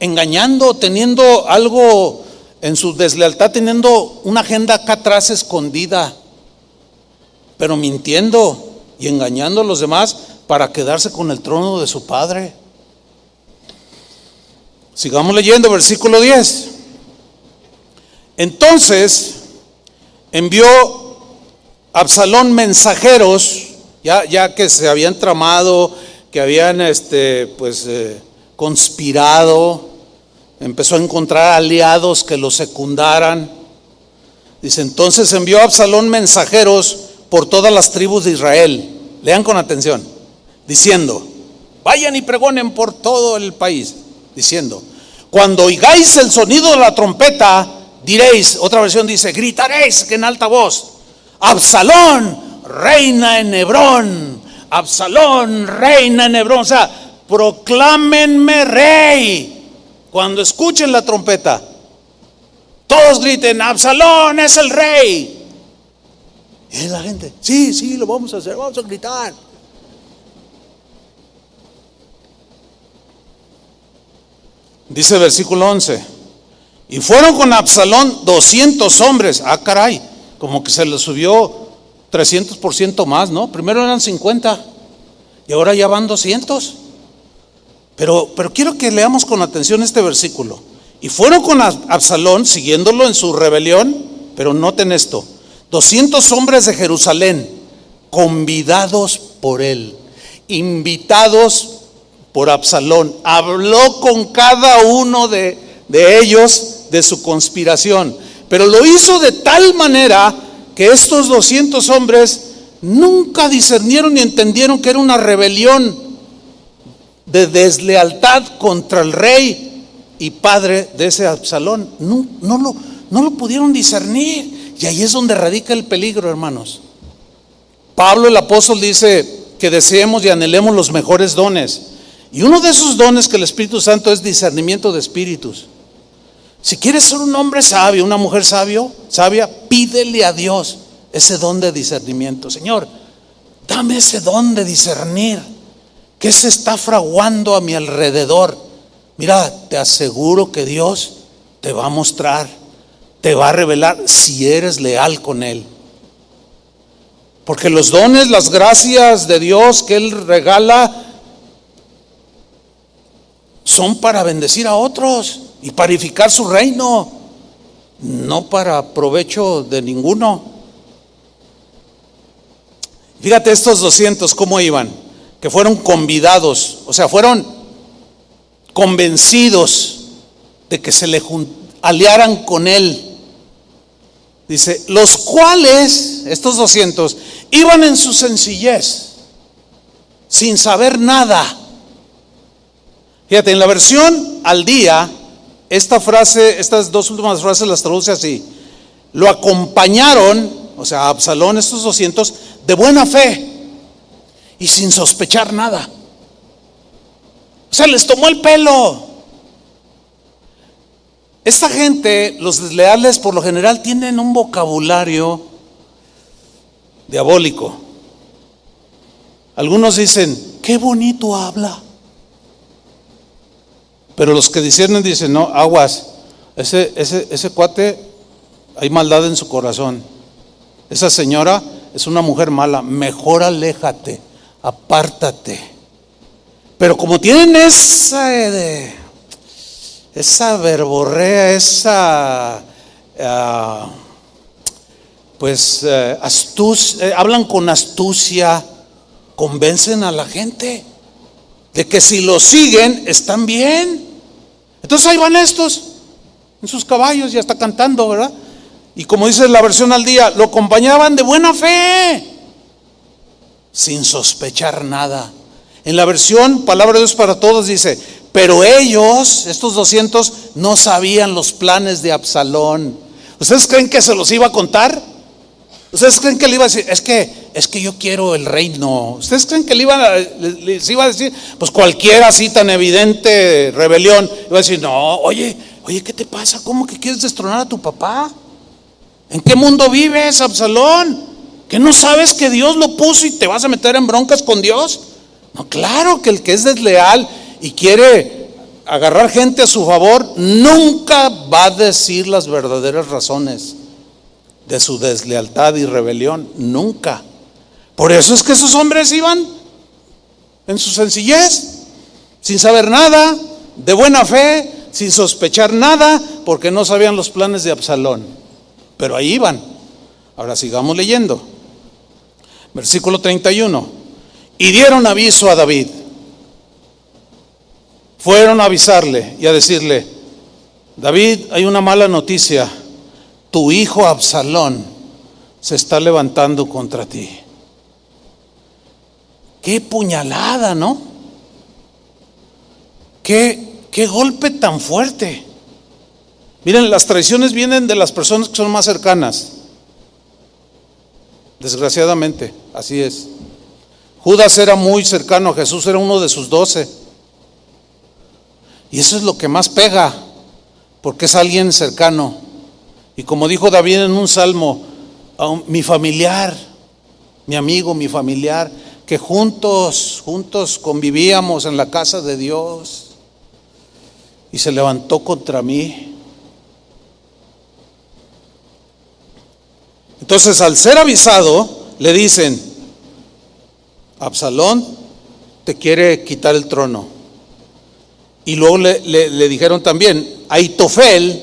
engañando, teniendo algo en su deslealtad, teniendo una agenda acá atrás escondida, pero mintiendo y engañando a los demás para quedarse con el trono de su padre. Sigamos leyendo, versículo 10. Entonces envió Absalón mensajeros, ya que se habían tramado, que habían conspirado, empezó a encontrar aliados que lo secundaran. Dice, entonces envió Absalón mensajeros por todas las tribus de Israel. Lean con atención, diciendo, vayan y pregonen por todo el país, diciendo, cuando oigáis el sonido de la trompeta, diréis, otra versión dice, gritaréis en alta voz, Absalón reina en Hebrón, Absalón reina en Hebrón. O sea, proclámenme rey. Cuando escuchen la trompeta, todos griten, Absalón es el rey. Y la gente, sí, lo vamos a hacer, vamos a gritar. Dice el versículo 11, y fueron con Absalón 200 hombres. Ah, caray, como que se le subió 300% más, ¿no? Primero eran 50 y ahora ya van 200. Pero quiero que leamos con atención este versículo. Y fueron con Absalón, siguiéndolo en su rebelión, pero noten esto, 200 hombres de Jerusalén, convidados por él, invitados por Absalón. Habló con cada uno de ellos de su conspiración, pero lo hizo de tal manera que estos 200 hombres nunca discernieron ni entendieron que era una rebelión de deslealtad contra el rey y padre de ese Absalón. No lo pudieron discernir, y ahí es donde radica el peligro, hermanos. Pablo el apóstol dice que deseemos y anhelemos los mejores dones, y uno de esos dones que el Espíritu Santo es discernimiento de espíritus. Si quieres ser un hombre sabio, una mujer sabia, pídele a Dios ese don de discernimiento. Señor, dame ese don de discernir qué se está fraguando a mi alrededor. Mira, te aseguro que Dios te va a mostrar, te va a revelar si eres leal con Él. Porque los dones, las gracias de Dios que Él regala son para bendecir a otros y para edificar su reino, no para provecho de ninguno. Fíjate estos 200 cómo iban. que fueron convidados, o sea, fueron convencidos de que se le aliaran con él. Dice, los cuales, estos 200, iban en su sencillez, sin saber nada. Fíjate, en la versión al día, esta frase, estas dos últimas frases las traduce así: lo acompañaron, o sea, a Absalón, estos 200, de buena fe y sin sospechar nada. O sea, les tomó el pelo. Esta gente, los desleales, por lo general tienen un vocabulario diabólico. Algunos dicen, qué bonito habla. Pero los que disciernen dicen, no, aguas, ese cuate, hay maldad en su corazón. Esa señora es una mujer mala, mejor aléjate, apártate. Pero como tienen esa verborrea, astucia, hablan con astucia, convencen a la gente de que si lo siguen están bien. Entonces ahí van estos en sus caballos, ya está cantando, ¿verdad? Y como dice la versión al día, lo acompañaban de buena fe, sin sospechar nada. En la versión Palabra de Dios para Todos dice, pero ellos, estos 200, no sabían los planes de Absalón. ¿Ustedes creen que se los iba a contar? ¿Ustedes creen que le iba a decir, es que yo quiero el reino? ¿Ustedes creen que les iba a decir, pues cualquiera así tan evidente rebelión, iba a decir, no, oye, ¿qué te pasa? ¿Cómo que quieres destronar a tu papá? ¿En qué mundo vives, Absalón? ¿Que no sabes que Dios lo puso y te vas a meter en broncas con Dios? No, claro que el que es desleal y quiere agarrar gente a su favor, nunca va a decir las verdaderas razones de su deslealtad y rebelión, nunca. Por eso es que esos hombres iban en su sencillez, sin saber nada, de buena fe, sin sospechar nada, porque no sabían los planes de Absalón. Pero ahí iban. Ahora sigamos leyendo. Versículo 31. Y dieron aviso a David. Fueron a avisarle y a decirle, David, hay una mala noticia. Tu hijo Absalón se está levantando contra ti. Qué puñalada, ¿no? Qué golpe tan fuerte. Miren, las traiciones vienen de las personas que son más cercanas. Desgraciadamente, así es. Judas era muy cercano a Jesús, era uno de sus 12. Y eso es lo que más pega, porque es alguien cercano. Y como dijo David en un salmo, mi familiar, mi amigo, mi familiar, que juntos convivíamos en la casa de Dios, y se levantó contra mí. Entonces, al ser avisado, le dicen, Absalón te quiere quitar el trono. Y luego le dijeron también, Aitofel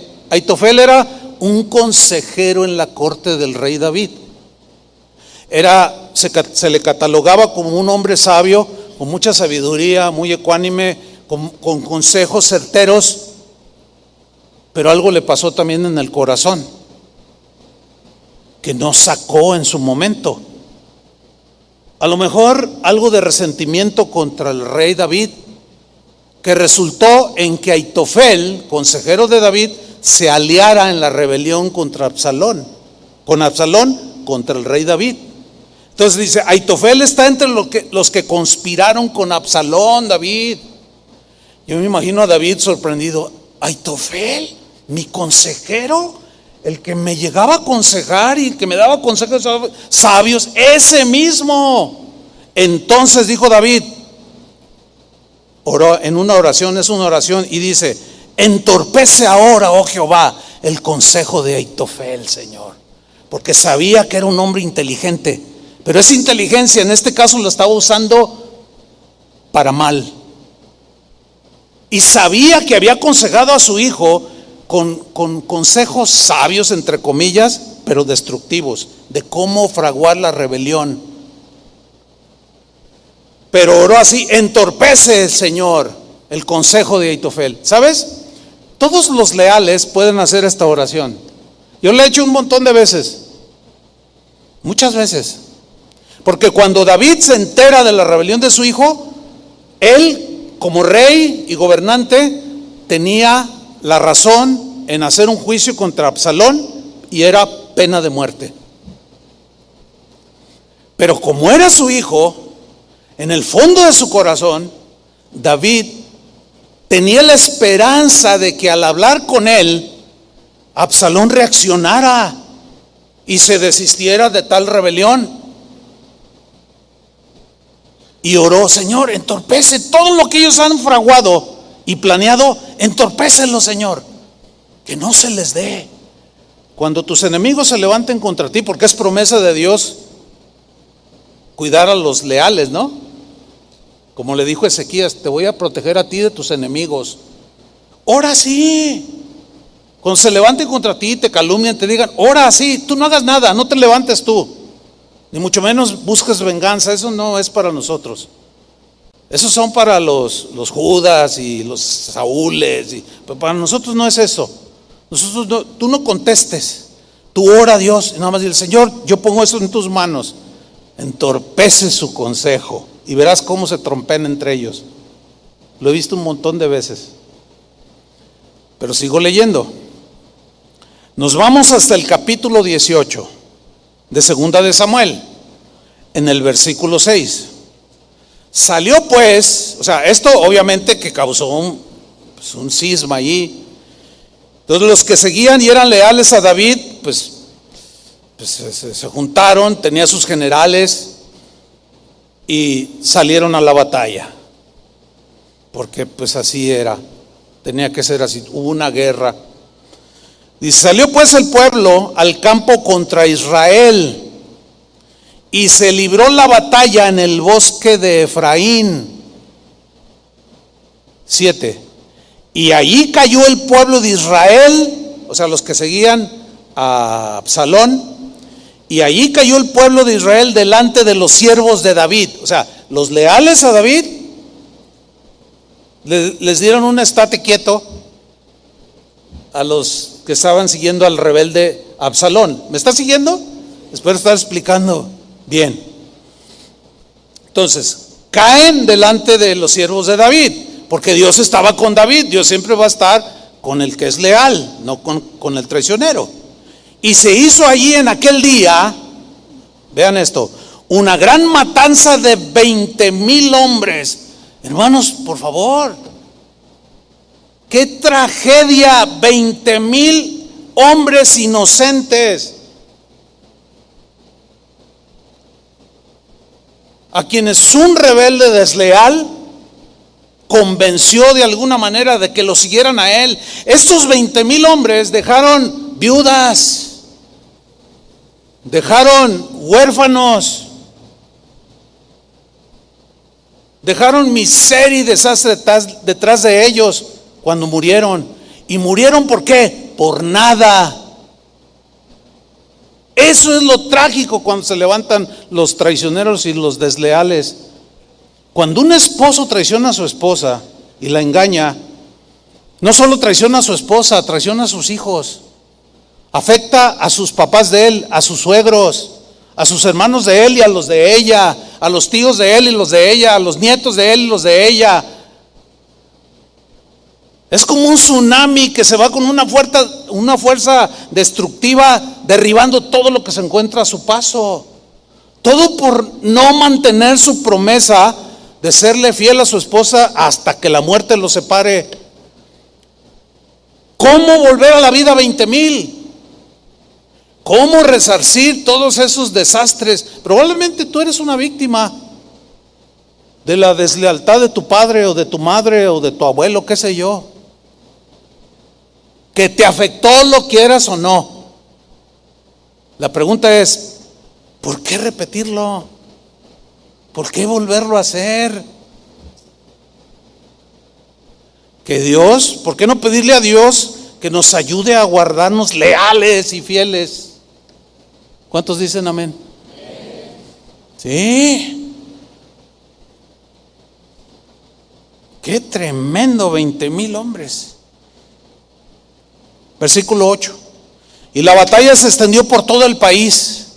era un consejero en la corte del rey David. Se le catalogaba como un hombre sabio, con mucha sabiduría, muy ecuánime, con consejos certeros, pero algo le pasó también en el corazón, que no sacó en su momento. A lo mejor algo de resentimiento contra el rey David, que resultó en que Aitofel, consejero de David, se aliara en la rebelión contra Absalón, contra el rey David. Entonces dice, Aitofel está entre los que conspiraron con Absalón, David. Yo me imagino a David sorprendido, Aitofel, mi consejero, el que me llegaba a aconsejar y el que me daba consejos sabios, ese mismo. Entonces dijo David, oró en una oración, es una oración, y dice, entorpece ahora, oh Jehová, el consejo de Aitofel, Señor, porque sabía que era un hombre inteligente, pero esa inteligencia en este caso la estaba usando para mal, y sabía que había aconsejado a su hijo con consejos sabios, entre comillas, pero destructivos, de cómo fraguar la rebelión. Pero oró así: entorpece, Señor, el consejo de Ahitofel. ¿Sabes? Todos los leales pueden hacer esta oración. Yo la he hecho un montón de veces, muchas veces. Porque cuando David se entera de la rebelión de su hijo, él, como rey y gobernante, tenía la razón en hacer un juicio contra Absalón y era pena de muerte. Pero como era su hijo, en el fondo de su corazón, David tenía la esperanza de que al hablar con él, Absalón reaccionara y se desistiera de tal rebelión. Y oró: Señor, entorpece todo lo que ellos han fraguado y planeado, entorpécelo, Señor, que no se les dé. Cuando tus enemigos se levanten contra ti, porque es promesa de Dios cuidar a los leales, ¿no? Como le dijo Ezequías: te voy a proteger a ti de tus enemigos. Ora así. Cuando se levanten contra ti, te calumnian, te digan: ora así, tú no hagas nada, no te levantes tú, ni mucho menos busques venganza. Eso no es para nosotros. Esos son para los Judas y los Saúles, pero para nosotros no es eso. Nosotros no, tú no contestes, tú ora a Dios y nada más dile: Señor, yo pongo eso en tus manos, entorpece su consejo y verás cómo se trompean entre ellos. Lo he visto un montón de veces. Pero sigo leyendo. Nos vamos hasta el capítulo 18 de Segunda de Samuel, en el versículo 6. Salió pues, o sea, esto obviamente que causó un cisma allí. Entonces los que seguían y eran leales a David, pues se juntaron, tenía sus generales y salieron a la batalla. Porque pues así era, tenía que ser así, hubo una guerra. Dice: salió pues el pueblo al campo contra Israel y se libró la batalla en el bosque de Efraín. 7. Y allí cayó el pueblo de Israel, o sea, los que seguían a Absalón, y allí cayó el pueblo de Israel delante de los siervos de David. O sea, los leales a David les dieron un estate quieto a los que estaban siguiendo al rebelde Absalón. ¿Me está siguiendo? Espero estar explicando bien. Entonces, caen delante de los siervos de David, porque Dios estaba con David. Dios siempre va a estar con el que es leal, no con el traicionero. Y se hizo allí en aquel día, vean esto, una gran matanza de 20,000 hombres. Hermanos, por favor, qué tragedia, 20,000 hombres inocentes, a quienes un rebelde desleal convenció de alguna manera de que lo siguieran a él. Estos 20,000 hombres dejaron viudas, dejaron huérfanos, dejaron miseria y desastre detrás de ellos cuando murieron. ¿Y murieron por qué? Por nada. Eso es lo trágico cuando se levantan los traicioneros y los desleales. Cuando un esposo traiciona a su esposa y la engaña, no solo traiciona a su esposa, traiciona a sus hijos. Afecta a sus papás de él, a sus suegros, a sus hermanos de él y a los de ella, a los tíos de él y los de ella, a los nietos de él y los de ella. Es como un tsunami que se va con una fuerza destructiva, derribando todo lo que se encuentra a su paso. Todo por no mantener su promesa de serle fiel a su esposa hasta que la muerte los separe. ¿Cómo volver a la vida 20,000? ¿Cómo resarcir todos esos desastres? Probablemente tú eres una víctima de la deslealtad de tu padre o de tu madre o de tu abuelo, qué sé yo, que te afectó, lo quieras o no. La pregunta es: ¿por qué repetirlo? ¿Por qué volverlo a hacer? Que Dios, ¿por qué no pedirle a Dios que nos ayude a guardarnos leales y fieles? ¿Cuántos dicen amén? Sí. Qué tremendo, 20,000 hombres. Versículo 8. Y la batalla se extendió por todo el país.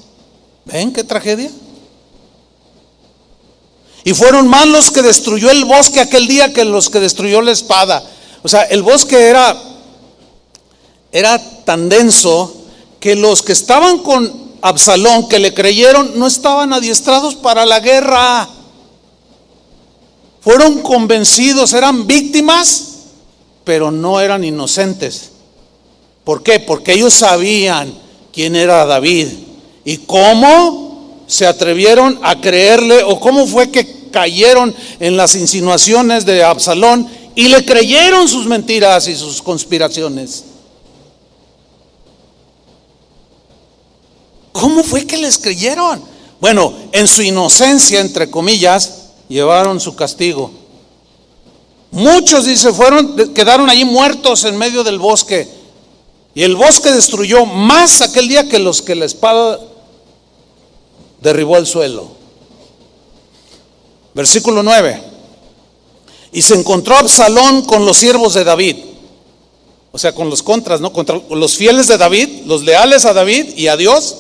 ¿Ven qué tragedia? Y fueron más los que destruyó el bosque aquel día que los que destruyó la espada. O sea, el bosque era tan denso que los que estaban con Absalón, que le creyeron, no estaban adiestrados para la guerra. Fueron convencidos, eran víctimas, pero no eran inocentes. ¿Por qué? Porque ellos sabían quién era David y cómo se atrevieron a creerle, o cómo fue que cayeron en las insinuaciones de Absalón y le creyeron sus mentiras y sus conspiraciones. ¿Cómo fue que les creyeron? Bueno, en su inocencia, entre comillas, llevaron su castigo. Muchos, dice, quedaron allí muertos en medio del bosque. Y el bosque destruyó más aquel día que los que la espada derribó al suelo. Versículo 9. Y se encontró Absalón con los siervos de David. O sea, con los contras, ¿no? Contra los fieles de David, los leales a David y a Dios.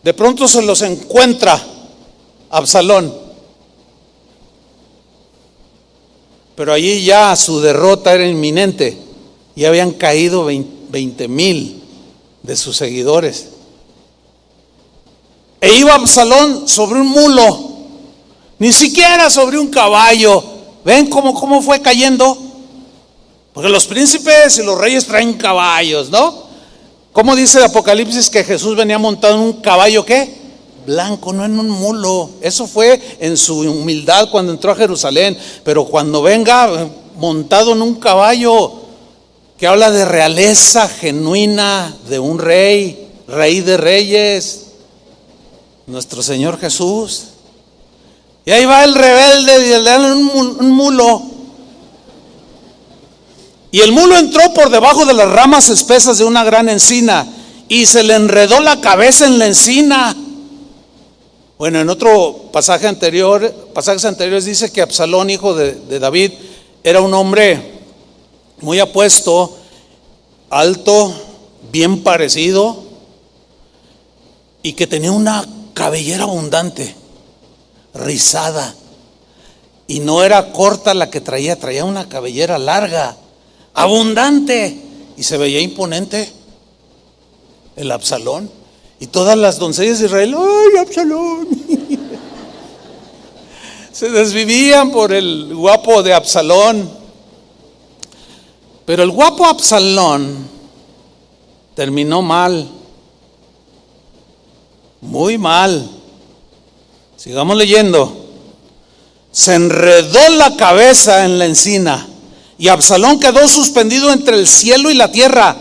De pronto se los encuentra Absalón. Pero allí ya su derrota era inminente. Ya habían caído 20,000 de sus seguidores. E iba Absalón sobre un mulo, ni siquiera sobre un caballo. ¿Ven cómo fue cayendo? Porque los príncipes y los reyes traen caballos, ¿no? ¿Cómo dice el Apocalipsis que Jesús venía montado en un caballo qué? Blanco, no en un mulo. Eso fue en su humildad cuando entró a Jerusalén. Pero cuando venga montado en un caballo, que habla de realeza genuina, de un rey, rey de reyes, nuestro Señor Jesús. Y ahí va el rebelde y le dan un mulo. Y el mulo entró por debajo de las ramas espesas de una gran encina y se le enredó la cabeza en la encina. Bueno, en otro pasajes anteriores dice que Absalón, hijo de David, era un hombre muy apuesto, alto, bien parecido, y que tenía una cabellera abundante, rizada, y no era corta la que traía una cabellera larga, abundante, y se veía imponente el Absalón. Y todas las doncellas de Israel, ¡ay, Absalón! Se desvivían por el guapo de Absalón. Pero el guapo Absalón terminó mal, muy mal. Sigamos leyendo. Se enredó la cabeza en la encina y Absalón quedó suspendido entre el cielo y la tierra,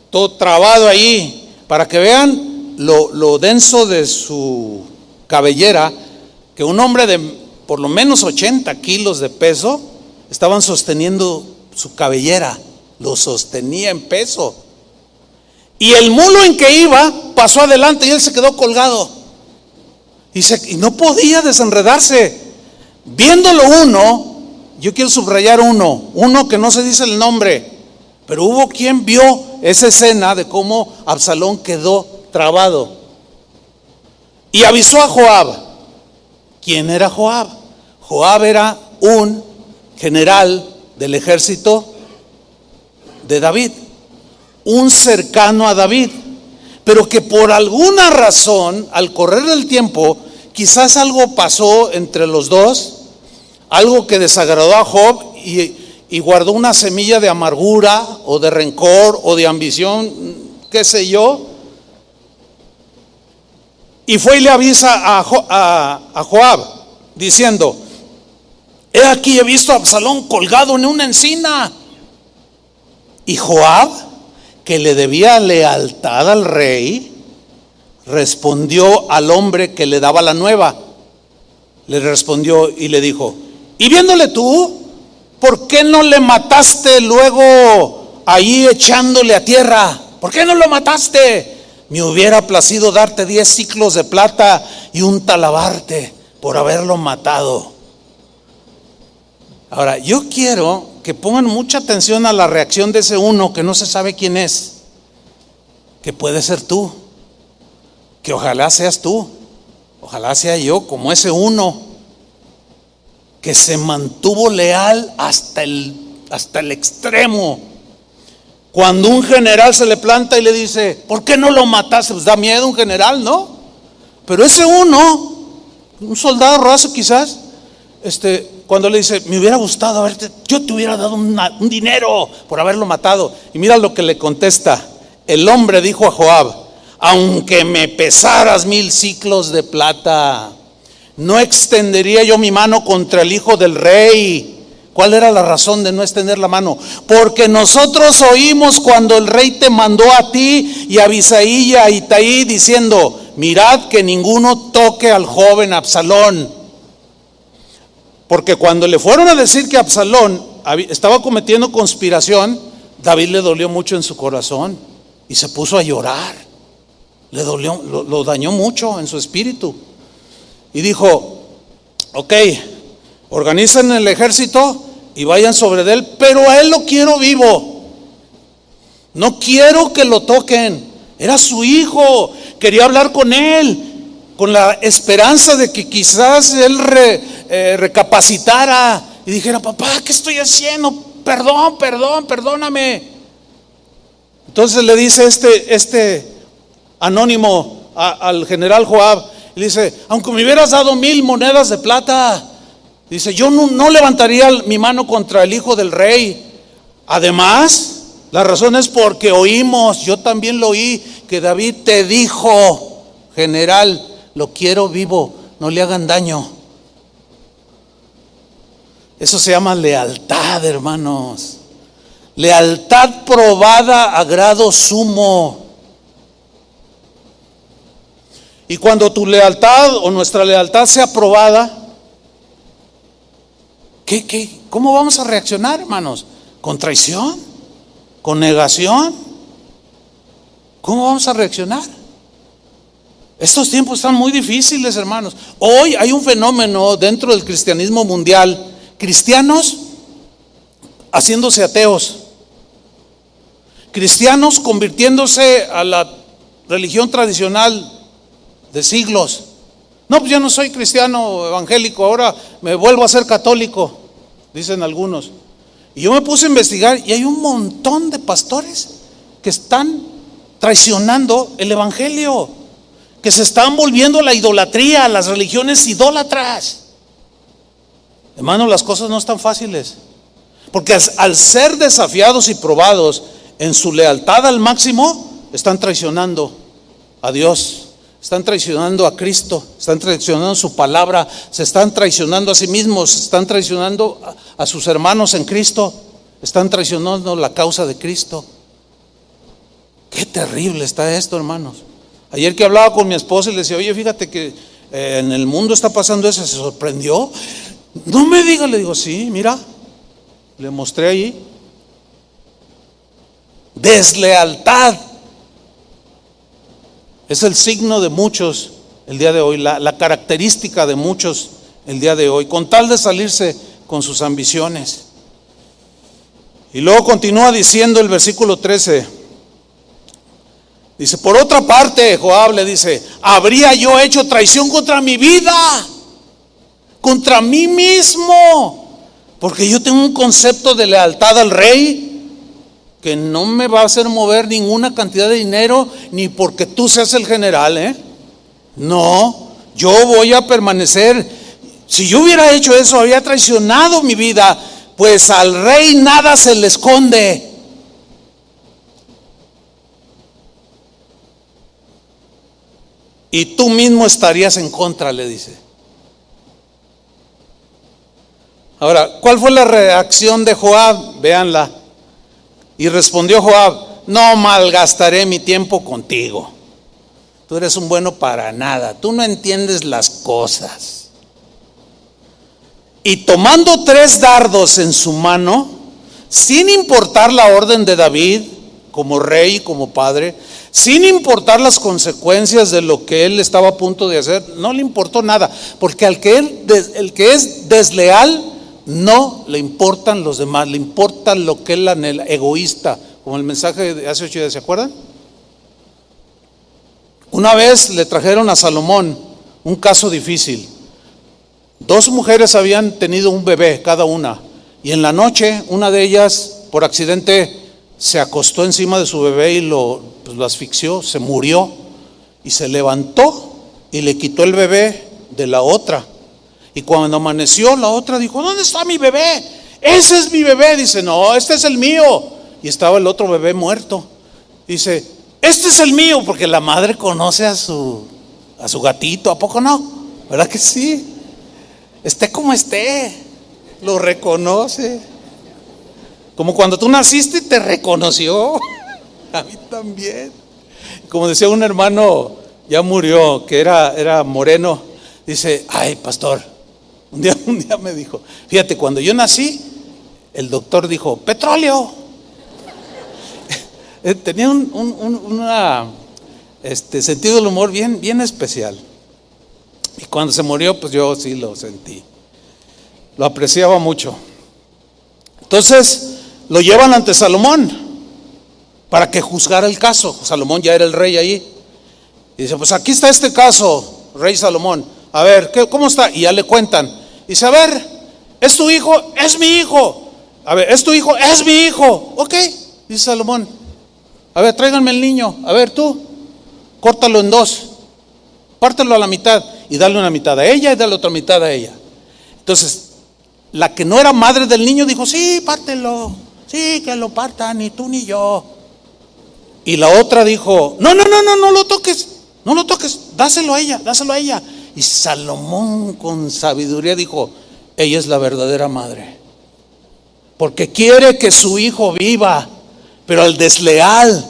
todo trabado ahí. Para que vean lo denso de su cabellera, que un hombre de por lo menos 80 kilos de peso estaban sosteniendo su cabellera, lo sostenía en peso. Y el mulo en que iba pasó adelante y él se quedó colgado. Y no podía desenredarse. Viéndolo uno, yo quiero subrayar uno que no se dice el nombre, pero hubo quien vio esa escena de cómo Absalón quedó trabado. Y avisó a Joab. ¿Quién era Joab? Joab era un general del ejército de David, un cercano a David, pero que por alguna razón, al correr del tiempo, quizás algo pasó entre los dos, algo que desagradó a Joab y guardó una semilla de amargura o de rencor o de ambición, qué sé yo, y fue y le avisa a Joab diciendo: he aquí, he visto a Absalón colgado en una encina. Y Joab, que le debía lealtad al rey, respondió al hombre que le daba la nueva. Le respondió y le dijo: y viéndole tú, ¿por qué no le mataste luego ahí echándole a tierra? ¿Por qué no lo mataste? Me hubiera placido darte 10 siclos de plata y un talabarte por haberlo matado. Ahora, yo quiero que pongan mucha atención a la reacción de ese uno que no se sabe quién es, que puede ser tú, que ojalá seas tú, ojalá sea yo, como ese uno que se mantuvo leal hasta el extremo. Cuando un general se le planta y le dice, ¿por qué no lo mataste? Pues da miedo un general, ¿no? Pero ese uno, un soldado raso quizás, cuando le dice, me hubiera gustado yo te hubiera dado un dinero por haberlo matado. Y mira lo que le contesta. El hombre dijo a Joab, aunque me pesaras 1000 siclos de plata, no extendería yo mi mano contra el hijo del rey. ¿Cuál era la razón de no extender la mano? Porque nosotros oímos cuando el rey te mandó a ti y a Abisai y a Itaí diciendo, mirad que ninguno toque al joven Absalón. Porque cuando le fueron a decir que Absalón estaba cometiendo conspiración, David le dolió mucho en su corazón y se puso a llorar. Le dolió, lo dañó mucho en su espíritu. Y dijo, ok, organicen el ejército y vayan sobre él, pero a él lo quiero vivo. No quiero que lo toquen. Era su hijo, quería hablar con él, con la esperanza de que quizás él recapacitara y dijera, papá, ¿qué estoy haciendo? Perdóname. Entonces le dice este anónimo al general Joab, le dice, aunque me hubieras dado 1000 monedas de plata, dice, yo no levantaría mi mano contra el hijo del rey. Además, la razón es porque oímos, yo también lo oí, que David te dijo, general, lo quiero vivo, no le hagan daño. Eso se llama lealtad, hermanos. Lealtad probada a grado sumo. Y cuando tu lealtad o nuestra lealtad sea probada, ¿cómo vamos a reaccionar, hermanos? ¿Con traición? ¿Con negación? ¿Cómo vamos a reaccionar? Estos tiempos están muy difíciles, hermanos. Hoy hay un fenómeno dentro del cristianismo mundial. Cristianos haciéndose ateos. Cristianos convirtiéndose a la religión tradicional de siglos. No, pues yo no soy cristiano evangélico, ahora me vuelvo a ser católico, dicen algunos. Y yo me puse a investigar y hay un montón de pastores que están traicionando el evangelio, que se están volviendo a la idolatría, a las religiones idólatras. Hermano, las cosas no están fáciles, porque al ser desafiados y probados en su lealtad al máximo, están traicionando a Dios. Están traicionando a Cristo, están traicionando su palabra, se están traicionando a sí mismos, están traicionando a sus hermanos en Cristo, están traicionando la causa de Cristo. Qué terrible está esto, hermanos. Ayer que hablaba con mi esposa y le decía, oye, fíjate que en el mundo está pasando eso, se sorprendió. No me diga, le digo, sí, mira, le mostré ahí. Deslealtad. Es el signo de muchos el día de hoy, la característica de muchos el día de hoy, con tal de salirse con sus ambiciones. Y luego continúa diciendo el versículo 13. Dice, por otra parte, Joab le dice, ¿habría yo hecho traición contra mi vida? Contra mí mismo. Porque yo tengo un concepto de lealtad al rey que no me va a hacer mover ninguna cantidad de dinero, ni porque tú seas el general, No, yo voy a permanecer. Si yo hubiera hecho eso, había traicionado mi vida, pues al rey nada se le esconde. Y tú mismo estarías en contra, le dice. Ahora, ¿cuál fue la reacción de Joab? Véanla. Y respondió Joab, no malgastaré mi tiempo contigo. Tú eres un bueno para nada, tú no entiendes las cosas. Y tomando 3 dardos en su mano, sin importar la orden de David, como rey y como padre, sin importar las consecuencias de lo que él estaba a punto de hacer, no le importó nada, porque el que es desleal No le importan los demás, le importa lo que él anhela, egoísta, como el mensaje de hace 8 días, ¿se acuerdan? Una vez le trajeron a Salomón un caso difícil. 2 mujeres habían tenido un bebé cada una, y en la noche una de ellas por accidente se acostó encima de su bebé y lo asfixió, se murió, y se levantó y le quitó el bebé de la otra. Y cuando amaneció, la otra dijo: ¿dónde está mi bebé? Ese es mi bebé. Dice: no, este es el mío. Y estaba el otro bebé muerto. Dice: este es el mío, porque la madre conoce a su gatito, ¿a poco no? ¿Verdad que sí? Esté como esté, lo reconoce. Como cuando tú naciste te reconoció. A mí también. Como decía un hermano, ya murió, que era moreno. Dice: ay, pastor, un día me dijo, fíjate, cuando yo nací, el doctor dijo: petróleo. Tenía un sentido del humor bien especial. Y cuando se murió, pues yo sí lo sentí. Lo apreciaba mucho. Entonces lo llevan ante Salomón para que juzgara el caso. Salomón ya era el rey ahí. Y dice: pues aquí está este caso, rey Salomón. A ver, ¿cómo está? Y ya le cuentan. Dice: a ver, ¿es tu hijo? Es mi hijo. A ver, ¿es tu hijo? Es mi hijo. Ok, dice Salomón. A ver, tráiganme el niño. A ver, tú, córtalo en 2. Pártelo a la mitad y dale una mitad a ella y dale otra mitad a ella. Entonces, la que no era madre del niño dijo: sí, pártelo. Sí, que lo partan, ni tú ni yo. Y la otra dijo: no lo toques. No lo toques, dáselo a ella. Y Salomón con sabiduría dijo: ella es la verdadera madre, porque quiere que su hijo viva. Pero al desleal,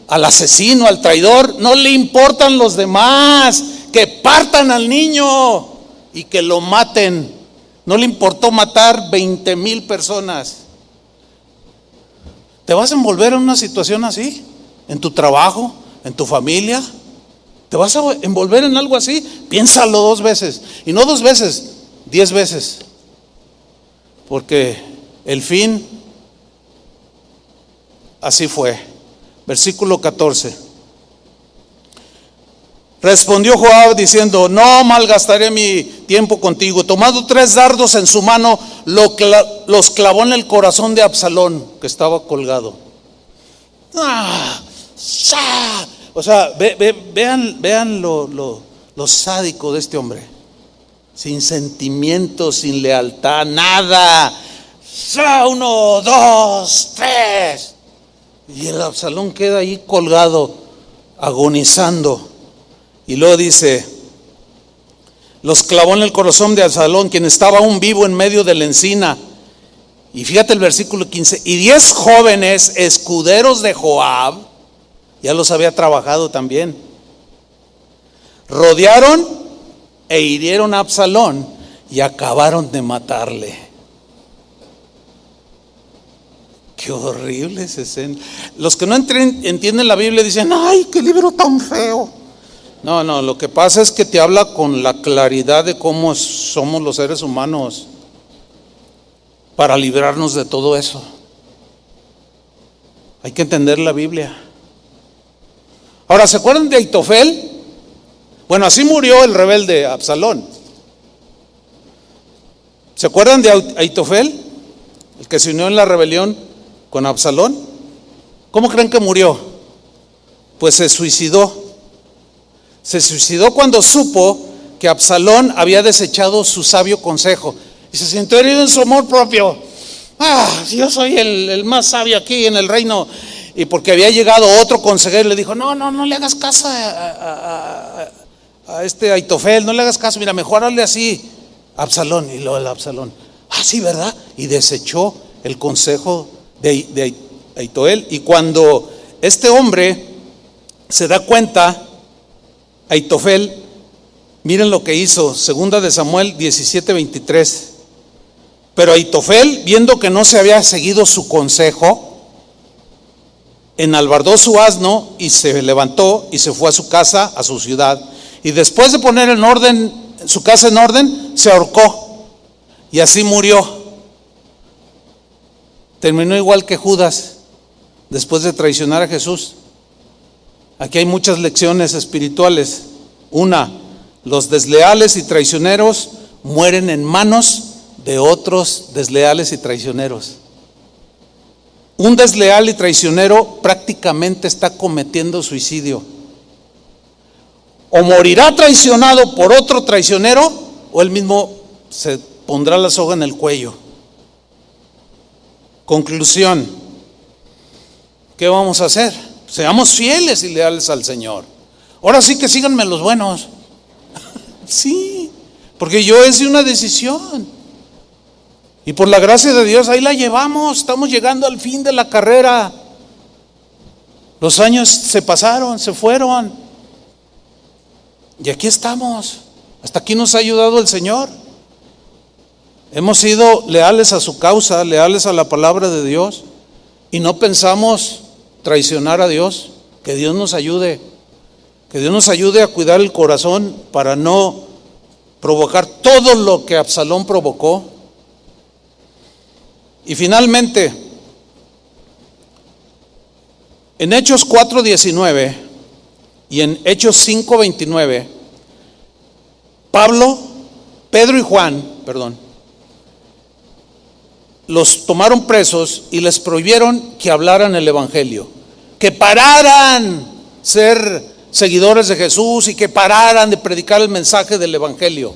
al asesino, al traidor, no le importan los demás. Que partan al niño y que lo maten. No le importó matar 20,000 personas. ¿Te vas a envolver en una situación así? ¿En tu trabajo? ¿En tu familia? ¿Te vas a envolver en algo así? Piénsalo 2 veces. Y no 2 veces, 10 veces. Porque el fin así fue. Versículo 14. Respondió Joab diciendo: no malgastaré mi tiempo contigo. Tomando 3 dardos en su mano, los clavó en el corazón de Absalón, que estaba colgado. O sea, vean lo sádico de este hombre. Sin sentimientos, sin lealtad, nada. 1, 2, 3. Y el Absalón queda ahí colgado, agonizando. Y luego dice: los clavó en el corazón de Absalón, quien estaba aún vivo en medio de la encina. Y fíjate el versículo 15. Y 10 jóvenes escuderos de Joab, ya los había trabajado también, rodearon e hirieron a Absalón y acabaron de matarle. Qué horrible esa escena. Los que no entienden la Biblia dicen: ay, qué libro tan feo. No, lo que pasa es que te habla con la claridad de cómo somos los seres humanos para librarnos de todo eso. Hay que entender la Biblia. Ahora, ¿se acuerdan de Aitofel? Bueno, así murió el rebelde Absalón. ¿Se acuerdan de Aitofel? El que se unió en la rebelión con Absalón. ¿Cómo creen que murió? Pues se suicidó. Se suicidó cuando supo que Absalón había desechado su sabio consejo y se sintió herido en su amor propio. Yo soy el más sabio aquí en el reino. Y porque había llegado otro consejero y le dijo: no le hagas caso a este Aitofel, no le hagas caso, mira, mejor hazle así a Absalón. Y luego el Absalón: sí, ¿verdad? Y desechó el consejo de Aitofel. Y cuando este hombre se da cuenta, Aitofel, miren lo que hizo, 2 de Samuel 17:23. Pero Aitofel, viendo que no se había seguido su consejo, enalbardó su asno y se levantó y se fue a su casa, a su ciudad. Y después de poner en orden su casa en orden, se ahorcó y así murió. terminó igual que Judas después de traicionar a Jesús. Aquí hay muchas lecciones espirituales. Una, los desleales y traicioneros mueren en manos de otros desleales y traicioneros. Un desleal y traicionero prácticamente está cometiendo suicidio. O morirá traicionado por otro traicionero, o él mismo se pondrá la soga en el cuello. Conclusión, ¿qué vamos a hacer? Seamos fieles y leales al Señor. Ahora sí que síganme los buenos. Sí, porque yo hice una decisión. Y por la gracia de Dios ahí la llevamos. Estamos llegando al fin de la carrera. Los años se pasaron, se fueron. Y aquí estamos. Hasta aquí nos ha ayudado el Señor. Hemos sido leales a su causa, leales a la palabra de Dios. Y no pensamos traicionar a Dios. Que Dios nos ayude. Que Dios nos ayude a cuidar el corazón para no provocar todo lo que Absalón provocó. Y finalmente, en Hechos 4:19 y en Hechos 5:29, Pedro y Juan, los tomaron presos y les prohibieron que hablaran el evangelio, que pararan ser seguidores de Jesús y que pararan de predicar el mensaje del evangelio.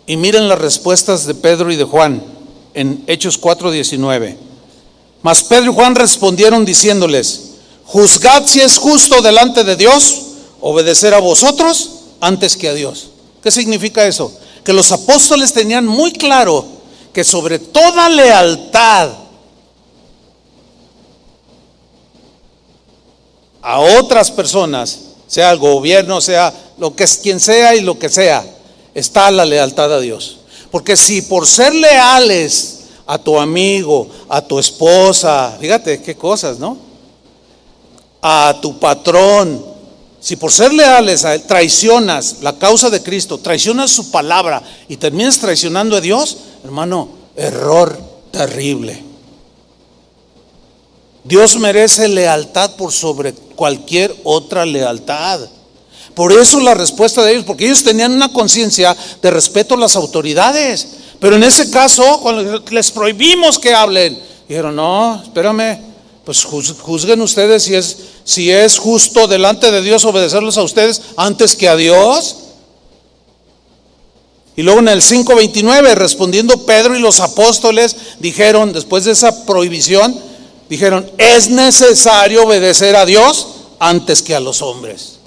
Y miren las respuestas de Pedro y de Juan en Hechos 4:19. Mas Pedro y Juan respondieron diciéndoles: juzgad si es justo delante de Dios obedecer a vosotros antes que a Dios. ¿Qué significa eso? Que los apóstoles tenían muy claro que sobre toda lealtad a otras personas, sea el gobierno, sea lo que es quien sea y lo que sea, está la lealtad a Dios. Porque si por ser leales a tu amigo, a tu esposa, fíjate qué cosas, ¿no? A tu patrón, si por ser leales a él traicionas la causa de Cristo, traicionas su palabra y terminas traicionando a Dios, hermano, error terrible. Dios merece lealtad por sobre cualquier otra lealtad. Por eso la respuesta de ellos, porque ellos tenían una conciencia de respeto a las autoridades. Pero en ese caso, cuando les prohibimos que hablen, dijeron: no, espérame, pues juzguen ustedes si es justo delante de Dios obedecerlos a ustedes antes que a Dios. Y luego en el 5:29, respondiendo Pedro y los apóstoles, dijeron, después de esa prohibición, dijeron: es necesario obedecer a Dios antes que a los hombres.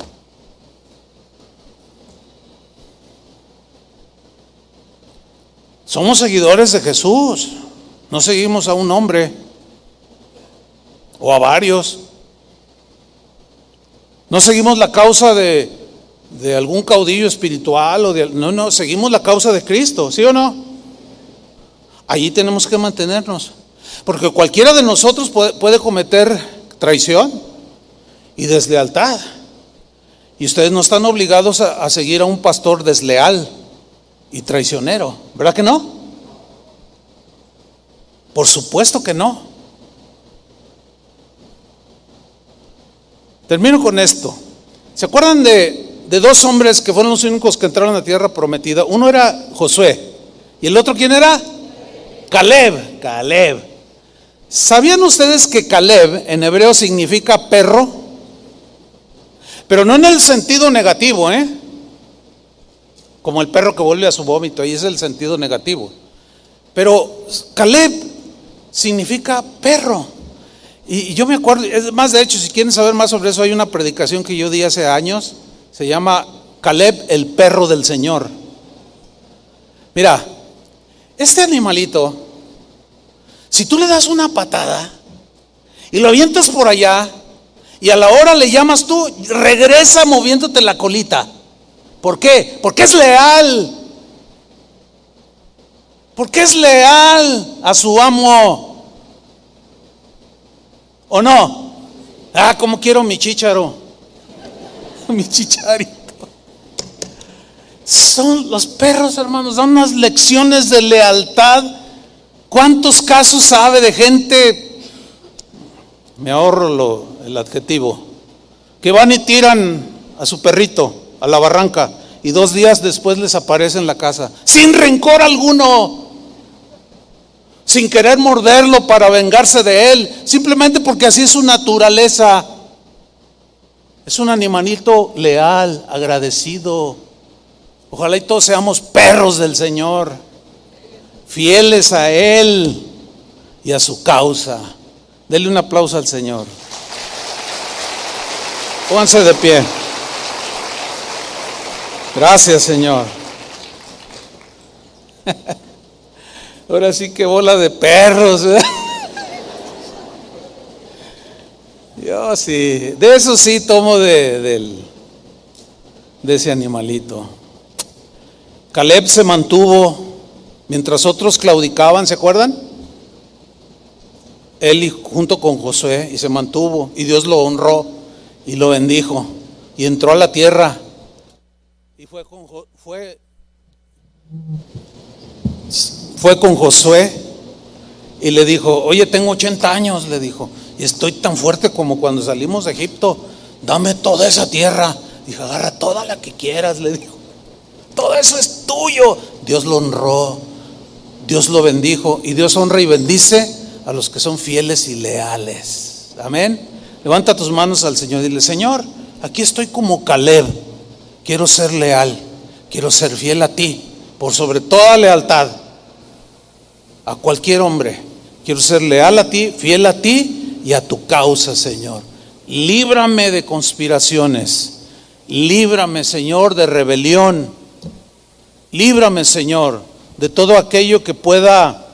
Somos seguidores de Jesús, no seguimos a un hombre o a varios. No seguimos la causa de algún caudillo espiritual no, seguimos la causa de Cristo, ¿sí o no? Allí tenemos que mantenernos, porque cualquiera de nosotros puede cometer traición y deslealtad, y ustedes no están obligados a seguir a un pastor desleal y traicionero, ¿verdad que no? Por supuesto que no. Termino con esto. ¿Se acuerdan de dos hombres que fueron los únicos que entraron a la tierra prometida? Uno era Josué y el otro, ¿quién era? Caleb. ¿Sabían ustedes que Caleb en hebreo significa perro? Pero no en el sentido negativo, como el perro que vuelve a su vómito, ahí es el sentido negativo. Pero Caleb significa perro. Y yo me acuerdo, es más, de hecho, si quieren saber más sobre eso, hay una predicación que yo di hace años, se llama Caleb, el perro del Señor. Mira, este animalito, si tú le das una patada y lo avientas por allá y a la hora le llamas tú, regresa moviéndote la colita. ¿Por qué? Porque es leal. Porque es leal a su amo. ¿O no? Como quiero mi chícharo. Mi chicharito. Son los perros, hermanos, dan unas lecciones de lealtad ¿Cuántos casos sabe de gente, me ahorro el adjetivo, que van y tiran a su perrito a la barranca y 2 días después les aparece en la casa, sin rencor alguno, sin querer morderlo para vengarse de él, simplemente porque así es su naturaleza? Es un animalito leal, agradecido. Ojalá y todos seamos perros del Señor, fieles a Él y a su causa. Denle un aplauso al Señor. Pónganse de pie. Gracias, Señor. Ahora sí que bola de perros, ¿verdad? Yo sí, de eso sí tomo de ese animalito. Caleb se mantuvo mientras otros claudicaban, ¿se acuerdan? Él junto con Josué, y se mantuvo, y Dios lo honró y lo bendijo, y entró a la tierra. Y fue con Josué y le dijo: oye, tengo 80 años, le dijo, y estoy tan fuerte como cuando salimos de Egipto. Dame toda esa tierra. Dijo: agarra toda la que quieras, le dijo. Todo eso es tuyo. Dios lo honró, Dios lo bendijo, y Dios honra y bendice a los que son fieles y leales. Amén. Levanta tus manos al Señor y dile: Señor, aquí estoy como Caleb. Quiero ser leal, quiero ser fiel a ti, por sobre toda lealtad a cualquier hombre. Quiero ser leal a ti, fiel a ti y a tu causa, Señor. Líbrame de conspiraciones. Líbrame, Señor, de rebelión. Líbrame, Señor, de todo aquello que pueda